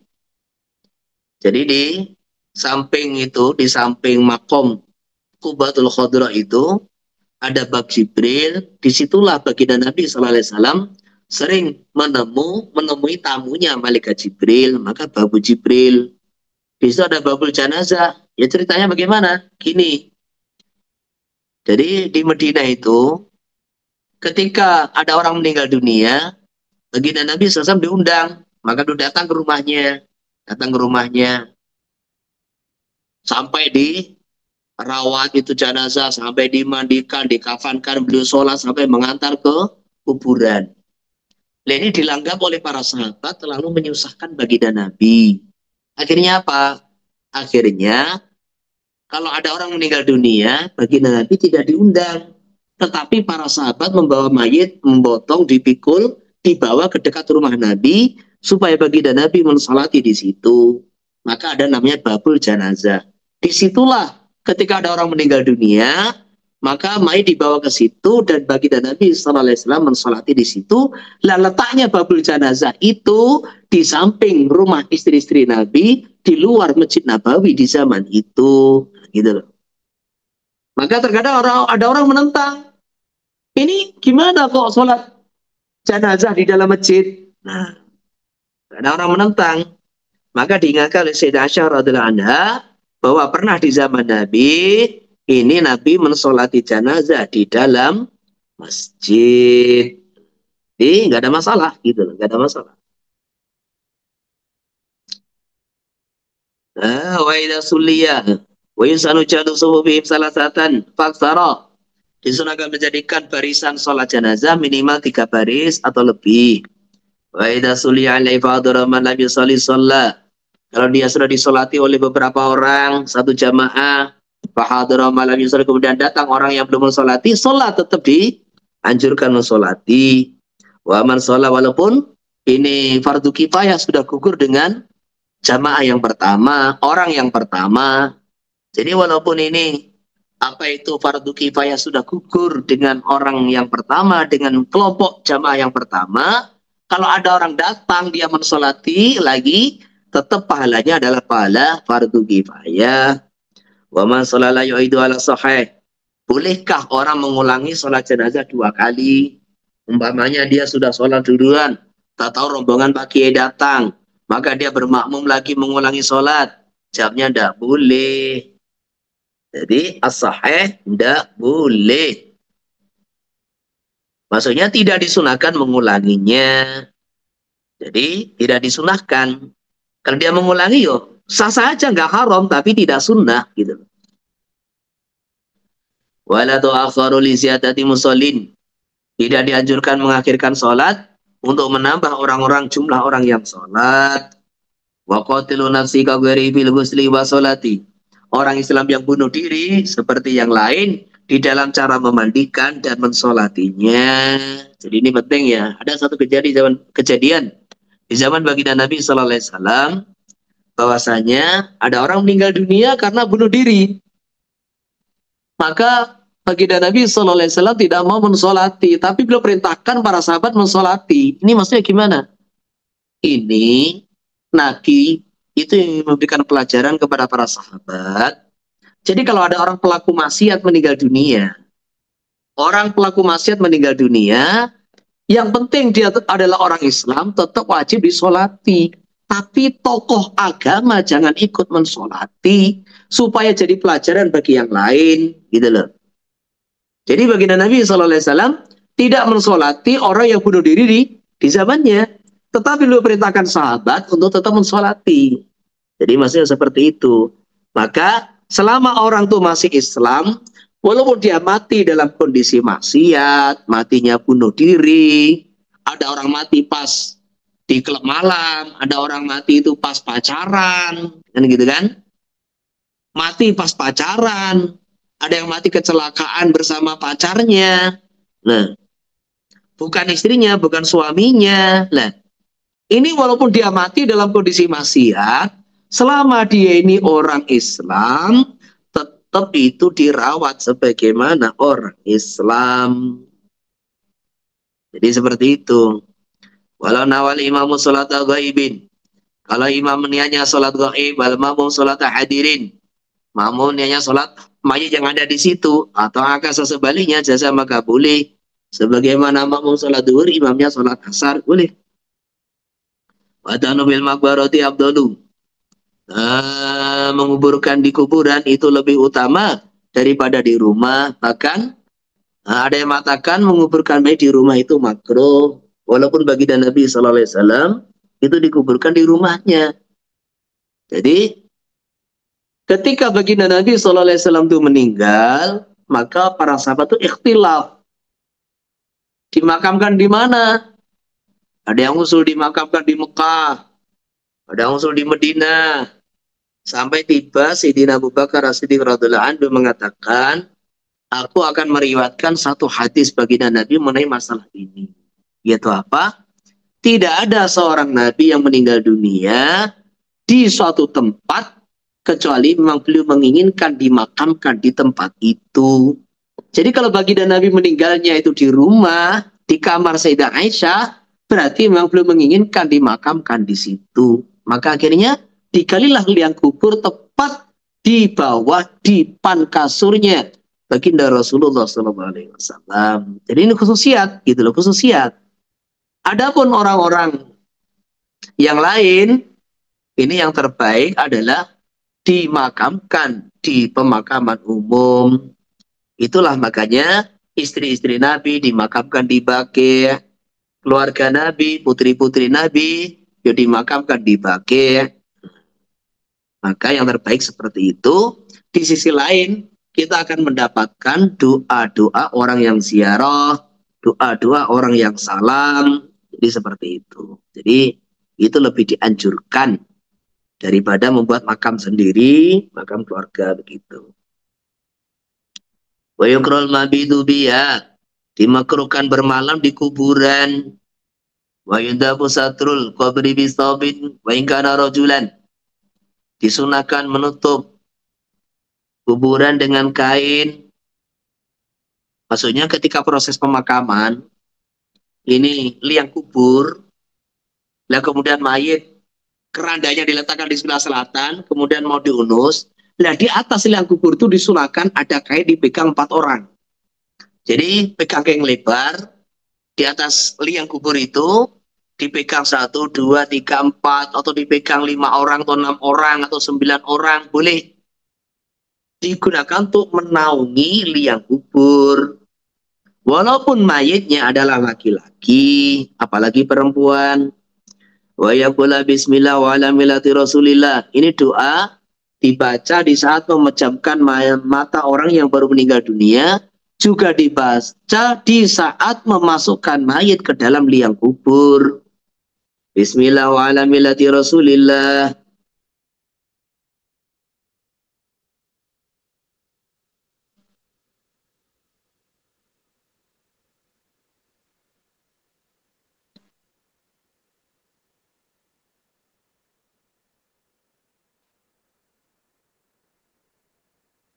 Jadi di samping itu, di samping makom Qubatul Khadra itu ada bab Jibril. Disitulah baginda Nabi Sallallahu Alaihi Wasallam sering menemui tamunya malaikat Jibril. Maka babu Jibril. Di situ ada babul janazah. Ya ceritanya bagaimana? Gini. Jadi di Madinah itu ketika ada orang meninggal dunia, baginda Nabi SAW diundang. Maka dia datang ke rumahnya. Datang ke rumahnya. Sampai dirawat itu jenazah, sampai dimandikan, dikafankan, beliau sholat, sampai mengantar ke kuburan. Nah, ini dianggap oleh para sahabat terlalu menyusahkan baginda Nabi. Akhirnya apa? Akhirnya kalau ada orang meninggal dunia, baginda Nabi tidak diundang. Tetapi para sahabat membawa mayit, membotong, dipikul, dibawa ke dekat rumah Nabi, supaya baginda Nabi mensolati di situ. Maka ada namanya babul janazah. Disitulah ketika ada orang meninggal dunia, maka mayit dibawa ke situ dan baginda Nabi Sallallahu Alaihi Wasallam mensolati di situ. Lah letaknya babul janazah itu di samping rumah istri-istri Nabi, di luar Masjid Nabawi di zaman itu, gitu loh. Maka terkadang ada orang menentang, ini gimana kok sholat jenazah di dalam masjid? Nah, ada orang menentang. Maka diingatkan oleh Sayyidah Aisyah radhiyallahu anha bahwa pernah di zaman Nabi ini Nabi mensolati jenazah di dalam masjid. Jadi nggak ada masalah gitu loh, nggak ada masalah. Wa idza sulliya wa yusanu jadu suhufihim salasatan faksara. Disunahkan menjadikan barisan sholat jenazah minimal 3 baris atau lebih. Wa idza sulliya alaihi fa'adara man lam yusalli sholat. Kalau dia sudah disolati oleh beberapa orang, satu jamaah, fa'adara man lam yusalli, kemudian datang orang yang belum mensolati, sholat tetap dianjurkan mensolati. Wa man sholat, walaupun ini fardu kifayah sudah gugur dengan jamaah yang pertama, orang yang pertama. Jadi walaupun ini apa itu fardu kifayah sudah gugur dengan orang yang pertama, dengan kelompok jamaah yang pertama, kalau ada orang datang dia mensolati lagi, tetap pahalanya adalah pahala fardu kifayah. Wa man sholala yu'idu ala sahih. Bolehkah orang mengulangi sholat jenazah 2 kali? Umpamanya dia sudah sholat duluan, tak tahu rombongan Pak Kiai datang, maka dia bermakmum lagi mengulangi sholat. Jawabnya tidak boleh. Jadi as-sahih tidak boleh. Maksudnya tidak disunahkan mengulanginya. Jadi tidak disunahkan. Kalau dia mengulangi yo sah saja, nggak haram, tapi tidak sunnah gitu. Wala tu'akharu li ziyadati musallin. Tidak dianjurkan mengakhirkan sholat untuk menambah jumlah orang yang sholat. Wa qatilu nafsika ghairi bil ghusli wa sholati. Orang Islam yang bunuh diri seperti yang lain di dalam cara memandikan dan mensolatinya. Jadi ini penting ya. Ada satu kejadian di zaman baginda Nabi Sallallahu Alaihi Wasallam bahwasanya ada orang meninggal dunia karena bunuh diri. Maka baginda Nabi Sallallahu Alaihi Wasallam tidak mau mensolati, tapi beliau perintahkan para sahabat mensolati. Ini maksudnya gimana? Ini Nabi itu yang memberikan pelajaran kepada para sahabat. Jadi kalau ada orang pelaku maksiat meninggal dunia, yang penting dia adalah orang Islam, tetap wajib disolati. Tapi tokoh agama jangan ikut mensolati, supaya jadi pelajaran bagi yang lain, gitu loh. Jadi baginda Nabi SAW tidak mensolati orang yang bunuh diri di zamannya. tetapi beliau perintahkan sahabat untuk tetap mensolati. Jadi maksudnya seperti itu. Maka selama orang itu masih Islam, walaupun dia mati dalam kondisi maksiat, matinya bunuh diri, ada orang mati pas di klub malam, ada orang mati itu pas pacaran, kan gitu kan? Mati pas pacaran, ada yang mati kecelakaan bersama pacarnya. Nah, bukan istrinya, bukan suaminya. Nah, ini walaupun dia mati dalam kondisi maksiat, selama dia ini orang Islam, tetap itu dirawat sebagaimana orang Islam. Jadi seperti itu. Walau nawal imamu sholat ghaibin. Kalau imam niatnya sholat ghaib, wal makmum sholat hadirin. Makmum niatnya sholat mayit yang ada di situ. Atau akasa sebaliknya, jasa maka boleh. Sebagaimana makmum sholat duhur, imamnya sholat asar, boleh. Wadanu bil makbarati abdalu. Menguburkan di kuburan itu lebih utama daripada di rumah. Bahkan ada yang mengatakan menguburkan mayit di rumah itu makruh. Walaupun baginda Nabi SAW itu dikuburkan di rumahnya. Jadi ketika baginda Nabi SAW itu meninggal, maka para sahabat itu ikhtilaf. Dimakamkan di mana? Ada yang usul dimakamkan di Mekah, ada yang usul di Madinah. Sampai tiba Sayyidina Abu Bakar As-Siddiq radhiyallahu anhu mengatakan, aku akan meriwayatkan satu hadis baginda Nabi mengenai masalah ini. Yaitu apa? Tidak ada seorang Nabi yang meninggal dunia di suatu tempat kecuali memang beliau menginginkan dimakamkan di tempat itu. Jadi kalau baginda Nabi meninggalnya itu di rumah, di kamar Sayyidah Aisyah, berarti memang beliau menginginkan dimakamkan di situ. Maka akhirnya digalilah liang kubur tepat di bawah dipan kasurnya baginda Rasulullah SAW. Jadi ini khususiat, gitu loh, khususiat. Adapun orang-orang yang lain, ini yang terbaik adalah dimakamkan di pemakaman umum. Itulah makanya istri-istri Nabi dimakamkan di Baqi', keluarga Nabi, putri-putri Nabi, ya dimakamkan di Baqi'. Maka yang terbaik seperti itu. Di sisi lain, kita akan mendapatkan doa-doa orang yang ziarah, doa-doa orang yang salam. Jadi seperti itu. Jadi itu lebih dianjurkan daripada membuat makam sendiri, makam keluarga begitu. Wa yukrul mabidu biha, dimakruhkan bermalam di kuburan. Wa yundabu satrul qabri bisabin wa in kana rajulan, disunahkan menutup kuburan dengan kain. Maksudnya ketika proses pemakaman, ini liang kubur, lah kemudian mayit kerandanya diletakkan di sebelah selatan, kemudian mau diunus, lah di atas liang kubur itu disunahkan ada kain dipegang 4 orang. Jadi pegang kain lebar, di atas liang kubur itu dipegang 1, 2, 3, 4, atau dipegang 5 orang, atau 6 orang, atau 9 orang, boleh. Digunakan untuk menaungi liang kubur. Walaupun mayitnya adalah laki-laki, apalagi perempuan. Wa yaqula bismillah wa ala millati Rasulillah. Ini doa dibaca di saat memejamkan mata orang yang baru meninggal dunia, juga dibaca di saat memasukkan mayit ke dalam liang kubur. Bismillah wa ala millati Rasulillah.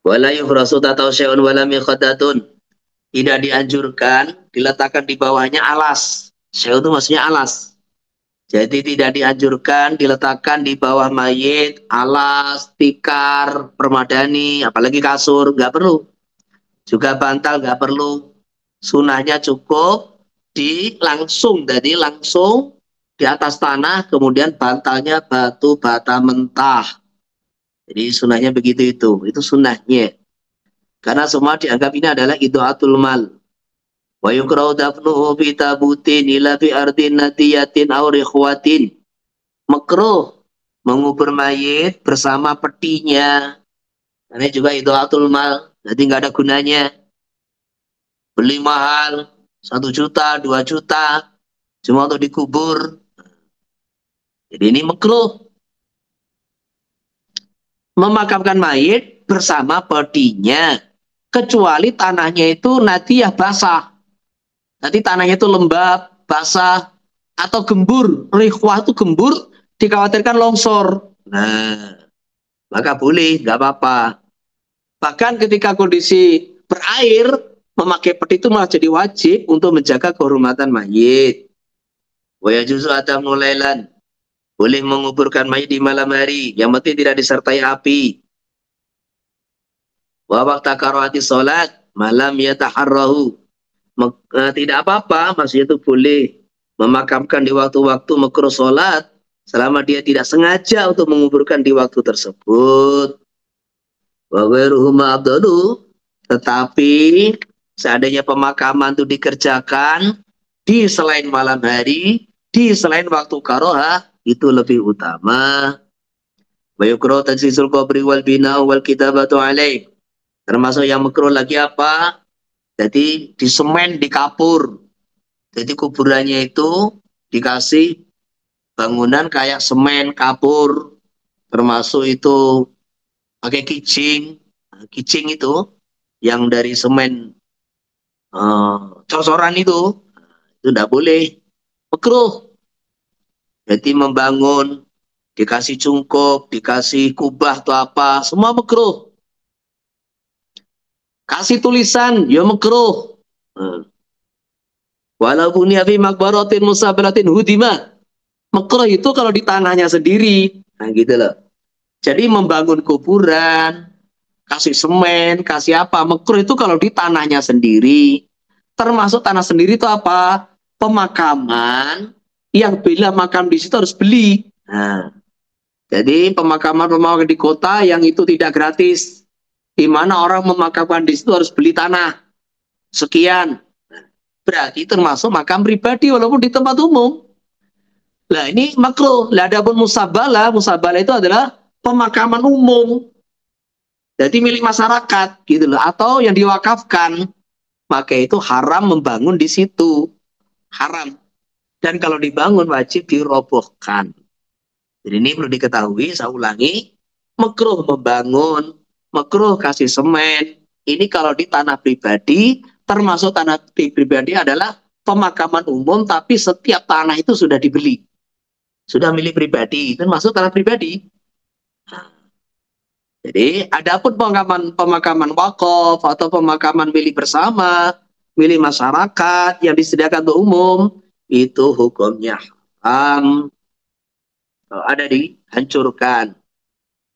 Wala yufrasu atau syai'un wala mikhadatun. Tidak dianjurkan diletakkan di bawahnya alas. Syai'un itu maksudnya alas. Jadi tidak dianjurkan diletakkan di bawah mayit, alas, tikar, permadani, apalagi kasur, nggak perlu. Juga bantal nggak perlu. Sunahnya cukup langsung, jadi langsung di atas tanah, kemudian bantalnya batu bata mentah. Jadi sunahnya begitu itu sunnahnya. Karena semua dianggap ini adalah idaatul mal. Wa yukrau dafnuhu fi tabutin ila fi ardin natiyatin aw rikhwatin. Makruh mengubur mayit bersama petinya. Ini juga idhaatul mal, jadi nggak ada gunanya. Beli mahal, 1 juta, 2 juta, cuma untuk dikubur. Jadi ini makruh. Memakamkan mayit bersama petinya. Kecuali tanahnya itu natiyah basah. Nanti tanahnya itu lembab, basah, atau gembur. Rikhwah itu gembur, dikhawatirkan longsor. Nah, maka boleh, nggak apa-apa. Bahkan ketika kondisi berair, memakai peti itu malah jadi wajib untuk menjaga kehormatan mayit. Wa yajuzu adamul lailan. Boleh menguburkan mayit di malam hari, yang penting tidak disertai api. Wa waqta karaahati salat, malam yataharrahu. Tidak apa-apa, maksudnya itu boleh memakamkan di waktu-waktu makruh salat selama dia tidak sengaja untuk menguburkan di waktu tersebut. Wa ghairuhuma afdalu, tetapi seandainya pemakaman itu dikerjakan di selain malam hari, di selain waktu karohah, itu lebih utama. Wa yukrahu tajsisul qabri wal bina'u wal kitabatu alaih. Termasuk yang makruh lagi apa? Jadi di semen, di kapur. Jadi kuburannya itu dikasih bangunan kayak semen, kapur. Termasuk itu pakai kicing. Kicing itu yang dari semen cocoran itu tidak boleh. Makruh. Jadi membangun, dikasih cungkup, dikasih kubah atau apa, semua makruh. Kasih tulisan, ya makruh. Walaupun ya fi makbaratin musabalatin hudima. Makruh itu kalau di tanahnya sendiri. Nah gitu loh. Jadi membangun kuburan, kasih semen, kasih apa, makruh itu kalau di tanahnya sendiri. Termasuk tanah sendiri itu apa? Pemakaman yang bila makam di situ harus beli. Nah, jadi pemakaman di kota yang itu tidak gratis. Di mana orang memakamkan di situ harus beli tanah sekian. Berarti termasuk makam pribadi walaupun di tempat umum. Nah ini makruh. Lah adapun musabala itu adalah pemakaman umum. Jadi milik masyarakat gitu loh, atau yang diwakafkan. Maka itu haram membangun di situ. Haram. Dan kalau dibangun wajib dirobohkan. Jadi ini perlu diketahui, saya ulangi, makruh membangun, makruh kasih semen. Ini kalau di tanah pribadi, termasuk tanah pribadi adalah pemakaman umum, tapi setiap tanah itu sudah dibeli. Sudah milik pribadi, termasuk tanah pribadi. Jadi, adapun pemakaman wakaf atau pemakaman milik bersama, milik masyarakat yang disediakan untuk umum, itu hukumnya haram. Ada dihancurkan.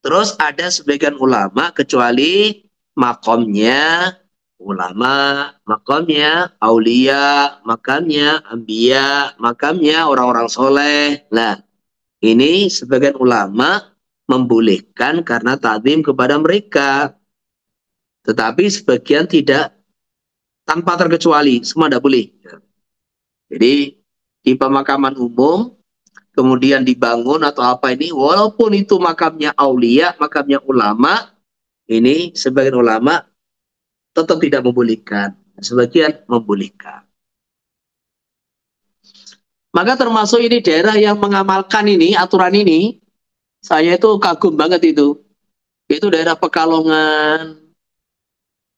Terus ada sebagian ulama kecuali makomnya ulama, makamnya aulia, makamnya anbiya, makamnya orang-orang soleh. Nah, ini sebagian ulama membolehkan karena ta'zim kepada mereka. Tetapi sebagian tidak, tanpa terkecuali, semua tidak boleh. Jadi di pemakaman umum kemudian dibangun atau apa ini, walaupun itu makamnya aulia, makamnya ulama, ini sebagian ulama tetap tidak membolehkan, sebagian membolehkan. Maka termasuk ini daerah yang mengamalkan ini, aturan ini, saya itu kagum banget itu. Itu daerah Pekalongan,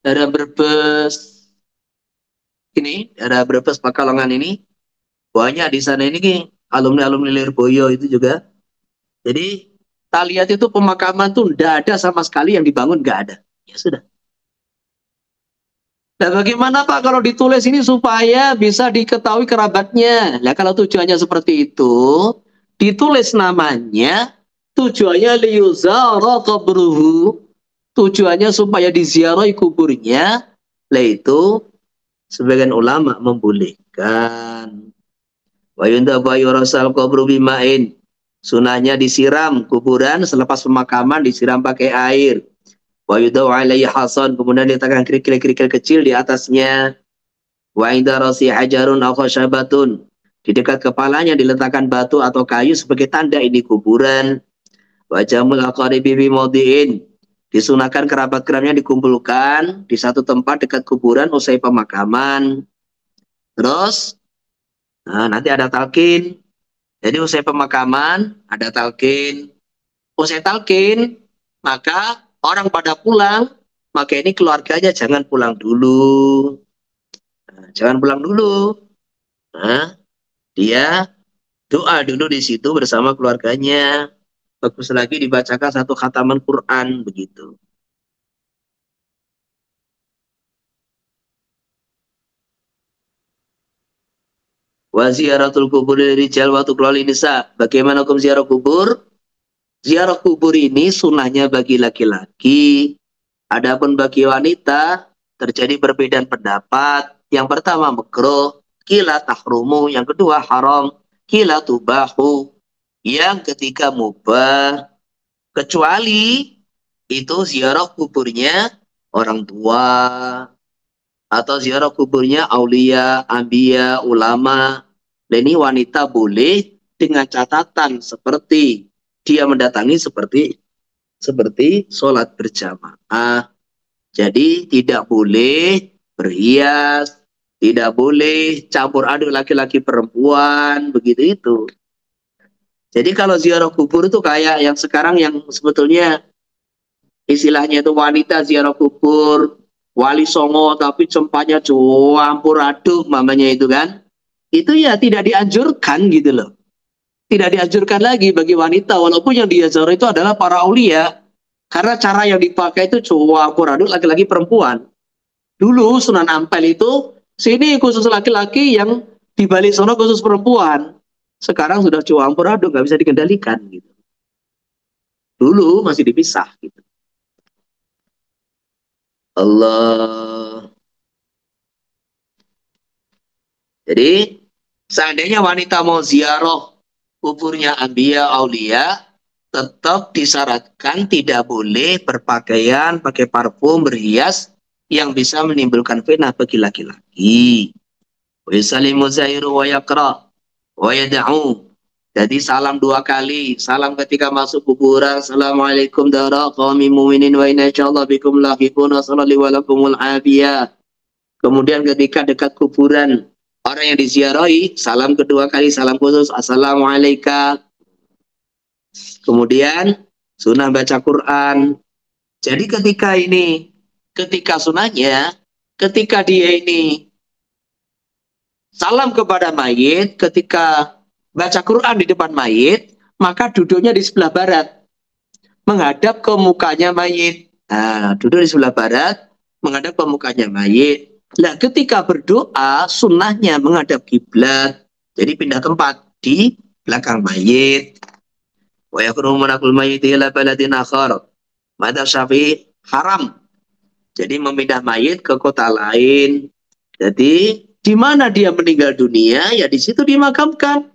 daerah Brebes, ini daerah Brebes Pekalongan ini, banyak di sana ini alumni-alumni Lirboyo itu juga. Jadi kita lihat itu pemakaman tuh tidak ada sama sekali yang dibangun, nggak ada. Ya sudah. Nah bagaimana Pak kalau ditulis ini supaya bisa diketahui kerabatnya? Nah kalau tujuannya seperti itu, ditulis namanya, tujuannya liyuzara qabruhu, tujuannya supaya diziarahi kuburnya, lah itu sebagian ulama membolehkan. Wa yundabu yurasal qabru bima'in. Sunahnya disiram kuburan selepas pemakaman, disiram pakai air. Wa yudau alaihi hasan, kemudian diletakkan kerikil-kerikil kecil di atasnya. Wa inda rasi hajarun aw khashabatun. Di dekat kepalanya diletakkan batu atau kayu sebagai tanda ini kuburan. Wa jamul aqaribi bi mawdi'in. Disunahkan kerabat-kerabatnya dikumpulkan di satu tempat dekat kuburan usai pemakaman. Terus nanti ada talqin. Jadi usai pemakaman ada talqin. Usai talqin maka orang pada pulang, maka ini keluarganya jangan pulang dulu. Jangan pulang dulu. Dia doa dulu di situ bersama keluarganya. Bagus lagi dibacakan satu khataman Quran begitu. Wa ziyaratul kubur rijal wa tuqlal nisa. Bagaimana hukum ziarah kubur? Ziarah kubur ini sunnahnya bagi laki-laki. Adapun bagi wanita terjadi perbedaan pendapat. Yang pertama makruh, qila tahrumu, yang kedua haram, qila tubahu, yang ketiga mubah. Kecuali itu ziarah kuburnya orang tua atau ziarah kuburnya aulia, ambia, ulama. Dan ini wanita boleh dengan catatan seperti dia mendatangi seperti sholat berjamaah. Jadi tidak boleh berhias, tidak boleh campur aduk laki-laki perempuan, begitu itu. Jadi kalau ziarah kubur itu kayak yang sekarang yang sebetulnya istilahnya itu wanita ziarah kubur, wali songo tapi cempanya campur aduk mamanya itu kan. Itu ya tidak dianjurkan gitu loh. Tidak dianjurkan lagi bagi wanita walaupun yang dia ziarah itu adalah para aulia. Karena cara yang dipakai itu campur aduk laki-laki perempuan. Dulu Sunan Ampel itu sini khusus laki-laki, yang di balik sono khusus perempuan. Sekarang sudah campur aduk, nggak bisa dikendalikan gitu. Dulu masih dipisah gitu. Allah. Jadi seandainya wanita mau ziarah kuburnya anbiya aulia, tetap disyaratkan tidak boleh berpakaian, pakai parfum, berhias yang bisa menimbulkan fitnah bagi laki-laki. Wa yusallimu zairu wa yaqra wa yad'u. Jadi salam 2 kali. Salam ketika masuk kuburan. Assalamualaikum dara qaumin mu'minin wa inna insyaallah bikum lahiqun wa sallallahu alaikumul afiyah. Kemudian ketika dekat kuburan orang yang diziarahi, salam kedua kali, salam khusus. Assalamualaikum. Kemudian sunnah baca Quran. Jadi ketika sunnahnya, ketika dia ini salam kepada mayit, ketika baca Quran di depan mayit, maka duduknya di sebelah barat, menghadap ke mukanya mayit. Duduk di sebelah barat, menghadap ke mukanya mayit. Nah, ketika berdoa, sunnahnya menghadap kiblat. Jadi pindah tempat di belakang mayit. Wa yakruhu manaqul mayit ila baladin akhar. Madzhab Syafi'i haram. Jadi memindah mayit ke kota lain. Jadi di mana dia meninggal dunia, ya di situ dimakamkan.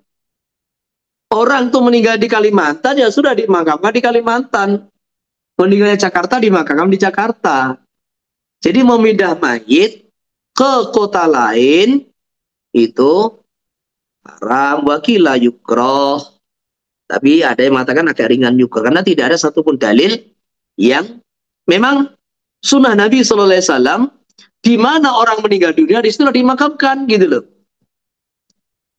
Orang tuh meninggal di Kalimantan, ya sudah dimakamkan di Kalimantan. Meninggal di Jakarta, dimakamkan di Jakarta. Jadi memindah mayit ke kota lain itu haram, wakila yukroh. Tapi ada yang mengatakan agak ringan yukroh, karena tidak ada satupun dalil yang memang sunnah Nabi SAW di mana orang meninggal dunia di situ dimakamkan gitu loh.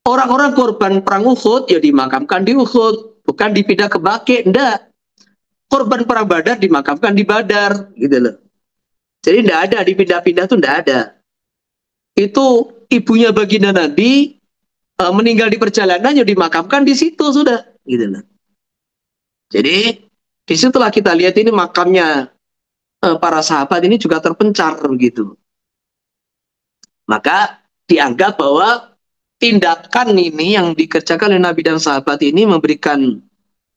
Orang-orang korban perang Uhud ya dimakamkan di Uhud, bukan dipindah ke Baqi, enggak. Korban perang Badar dimakamkan di Badar gitu loh. Jadi enggak ada dipindah-pindah tuh enggak ada. Itu ibunya baginda Nabi meninggal di perjalanan ya dimakamkan di situ sudah gitu loh. Jadi disitulah kita lihat ini makamnya para sahabat ini juga terpencar begitu. Maka dianggap bahwa tindakan ini yang dikerjakan oleh Nabi dan sahabat ini memberikan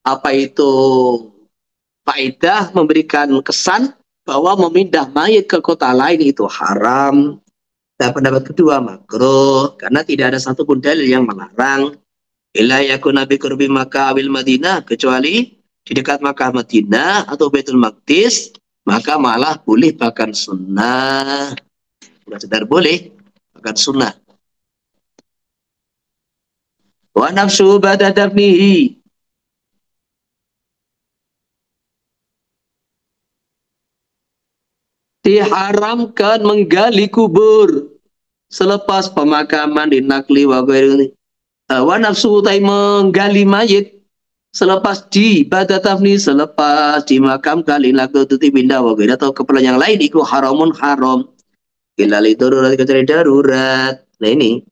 apa itu faedah, memberikan kesan bahwa memindah mayit ke kota lain itu haram. Dan pendapat kedua makruh, karena tidak ada satupun dalil yang melarang. Illa yakuna bi qurbi Makkah awil Madinah, kecuali di dekat Makkah Madinah atau Baitul Maqdis, maka malah boleh bahkan sunnah. Bukan sekedar boleh, Makan sunnah. Wa nafsu ba'da dafnihi. Diharamkan menggali kubur selepas pemakaman dinakli wa ghairi. Wa nafsu utai menggali mayit selepas di badatafni, selepas dimakamkan linakli tuti pindah wa ghairi atau keperluan yang lain iku haramun haram. Kilali darurat kecuali darurat. Nah ini.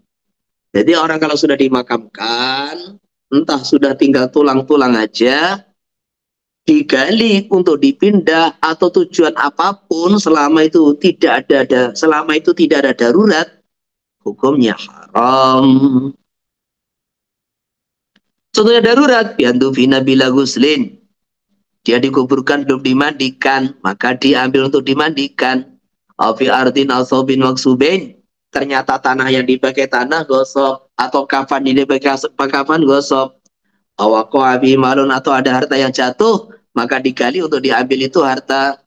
Jadi orang kalau sudah dimakamkan, entah sudah tinggal tulang-tulang aja, digali untuk dipindah atau tujuan apapun selama itu tidak ada darurat, hukumnya haram. Contohnya darurat, biantu fina bila guslin. Dia dikuburkan belum dimandikan, maka diambil untuk dimandikan. Afi ardin asobin maksubin. Ternyata tanah yang dipakai tanah gosok, atau kafan dipakai kafan gosok. Awako abi malun, atau ada harta yang jatuh, maka digali untuk diambil itu harta.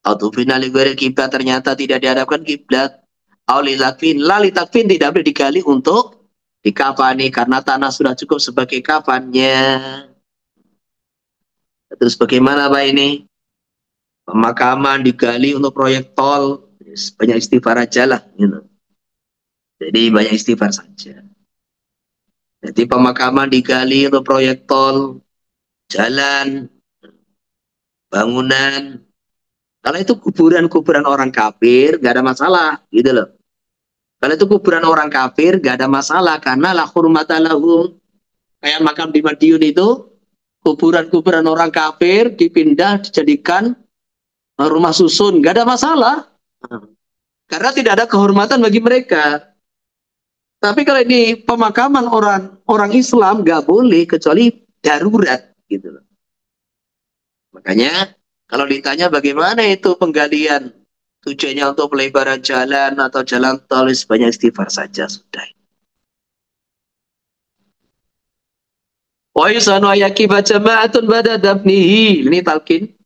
Atau finali kiblat, ternyata tidak diharapkan kiblat. Aulitakfin, lalitakfin tidak boleh digali untuk dikafani karena tanah sudah cukup sebagai kafannya. Terus bagaimana Pak ini? Pemakaman digali untuk proyek tol, banyak istighfar aja lah. Gitu. Jadi banyak istighfar saja. Jadi pemakaman digali untuk proyek tol, jalan, bangunan. Kalau itu kuburan-kuburan orang kafir, gak ada masalah, gitu loh. Kalau itu kuburan orang kafir, gak ada masalah karena la hurmata lahum. Kayak makam di Madiun itu, kuburan-kuburan orang kafir dipindah dijadikan rumah susun, gak ada masalah. Karena tidak ada kehormatan bagi mereka. Tapi kalau ini pemakaman orang Islam gak boleh kecuali darurat, gitu loh. Makanya kalau ditanya bagaimana itu penggalian, tujuannya untuk pelebaran jalan atau jalan tol, sebanyak istighfar saja sudah. Wa yusanu ayakiba jama'atun bada dafnihi. Ini talqin.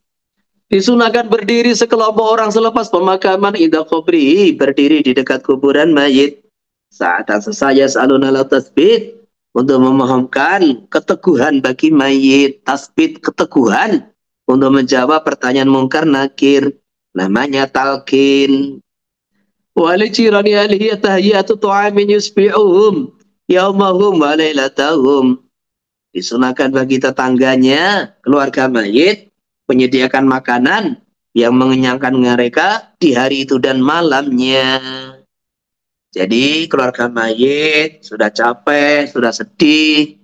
Disunahkan berdiri sekelompok orang selepas pemakaman indah kubrihi, berdiri di dekat kuburan mayit. Saat saya salun ala tasbih, untuk memahamkan keteguhan bagi mayit, tasbih keteguhan untuk menjawab pertanyaan mungkar nakir, namanya talqin. Wali jirani alihi tahiyatu tu'amin yusbi'uhum yaumahum wa lailatahum. Disunahkan bagi tetangganya, keluarga mayit, menyediakan makanan yang mengenyangkan mereka di hari itu dan malamnya. Jadi keluarga mayit sudah capek, sudah sedih,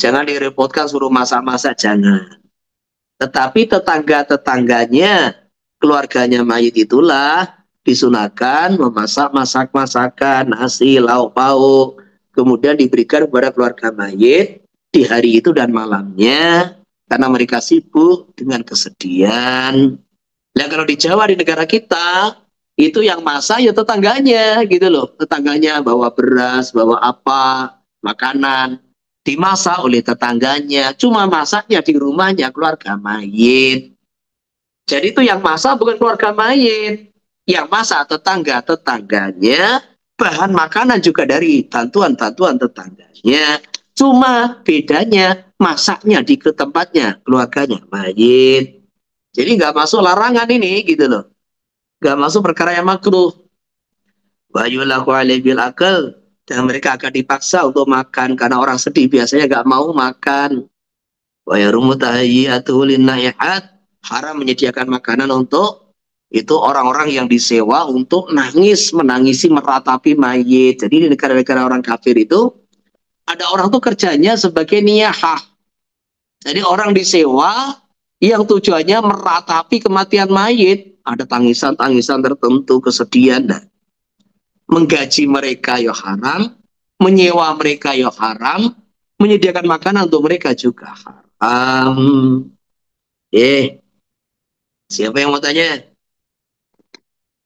jangan direpotkan suruh masak-masak, jangan. Tetapi tetangga-tetangganya, keluarganya mayit itulah disunahkan memasak masakan nasi, lauk pauk, kemudian diberikan kepada keluarga mayit di hari itu dan malamnya, karena mereka sibuk dengan kesedihan. Nah kalau di Jawa, di negara kita, itu yang masak ya tetangganya gitu loh. Tetangganya bawa beras, bawa apa, makanan, dimasak oleh tetangganya. Cuma masaknya di rumahnya keluarga mayit. Jadi itu yang masak bukan keluarga mayit. Yang masak tetangga-tetangganya, bahan makanan juga dari bantuan-bantuan tetangganya. Cuma bedanya masaknya di tempatnya keluarganya mayit. Jadi nggak masuk larangan ini gitu loh. Nggak masuk perkara yang makruh. Wa yulaku alaihi bil akal, dan mereka akan dipaksa untuk makan karena orang sedih biasanya nggak mau makan. Wa yarumu tahiyyatuhu linnaihat, haram menyediakan makanan untuk itu orang-orang yang disewa untuk menangisi, meratapi mayit. Jadi di negara-negara orang kafir itu ada orang tuh kerjanya sebagai niyahah. Jadi orang disewa yang tujuannya meratapi kematian mayit. Ada tangisan-tangisan tertentu, kesedihan. Nah, menggaji mereka ya haram, menyewa mereka ya haram, menyediakan makanan untuk mereka juga haram. Siapa yang mau tanya?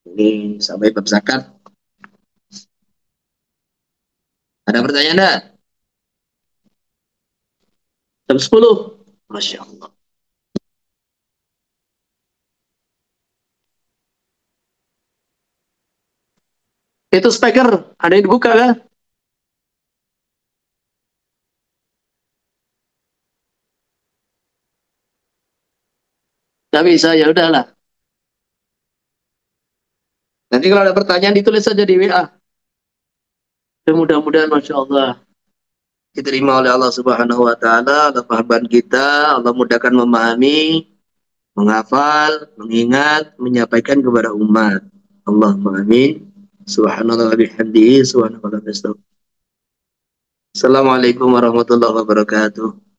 Ini sampai bab zakat. Ada pertanyaan enggak? Jam 10. Masya Allah. Itu speaker, ada yang dibuka kan? Nggak bisa, ya udahlah. Nanti kalau ada pertanyaan ditulis saja di WA. Mudah-mudahan Masya Allah diterima oleh Allah Subhanahu wa Ta'ala, Allah pahamkan kita, Allah mudahkan memahami, menghafal, mengingat, menyampaikan kepada umat. Allahumma amin. Subhanallah wa bihamdihi, subhanallah wa bihamdihi. Assalamualaikum warahmatullahi wabarakatuh.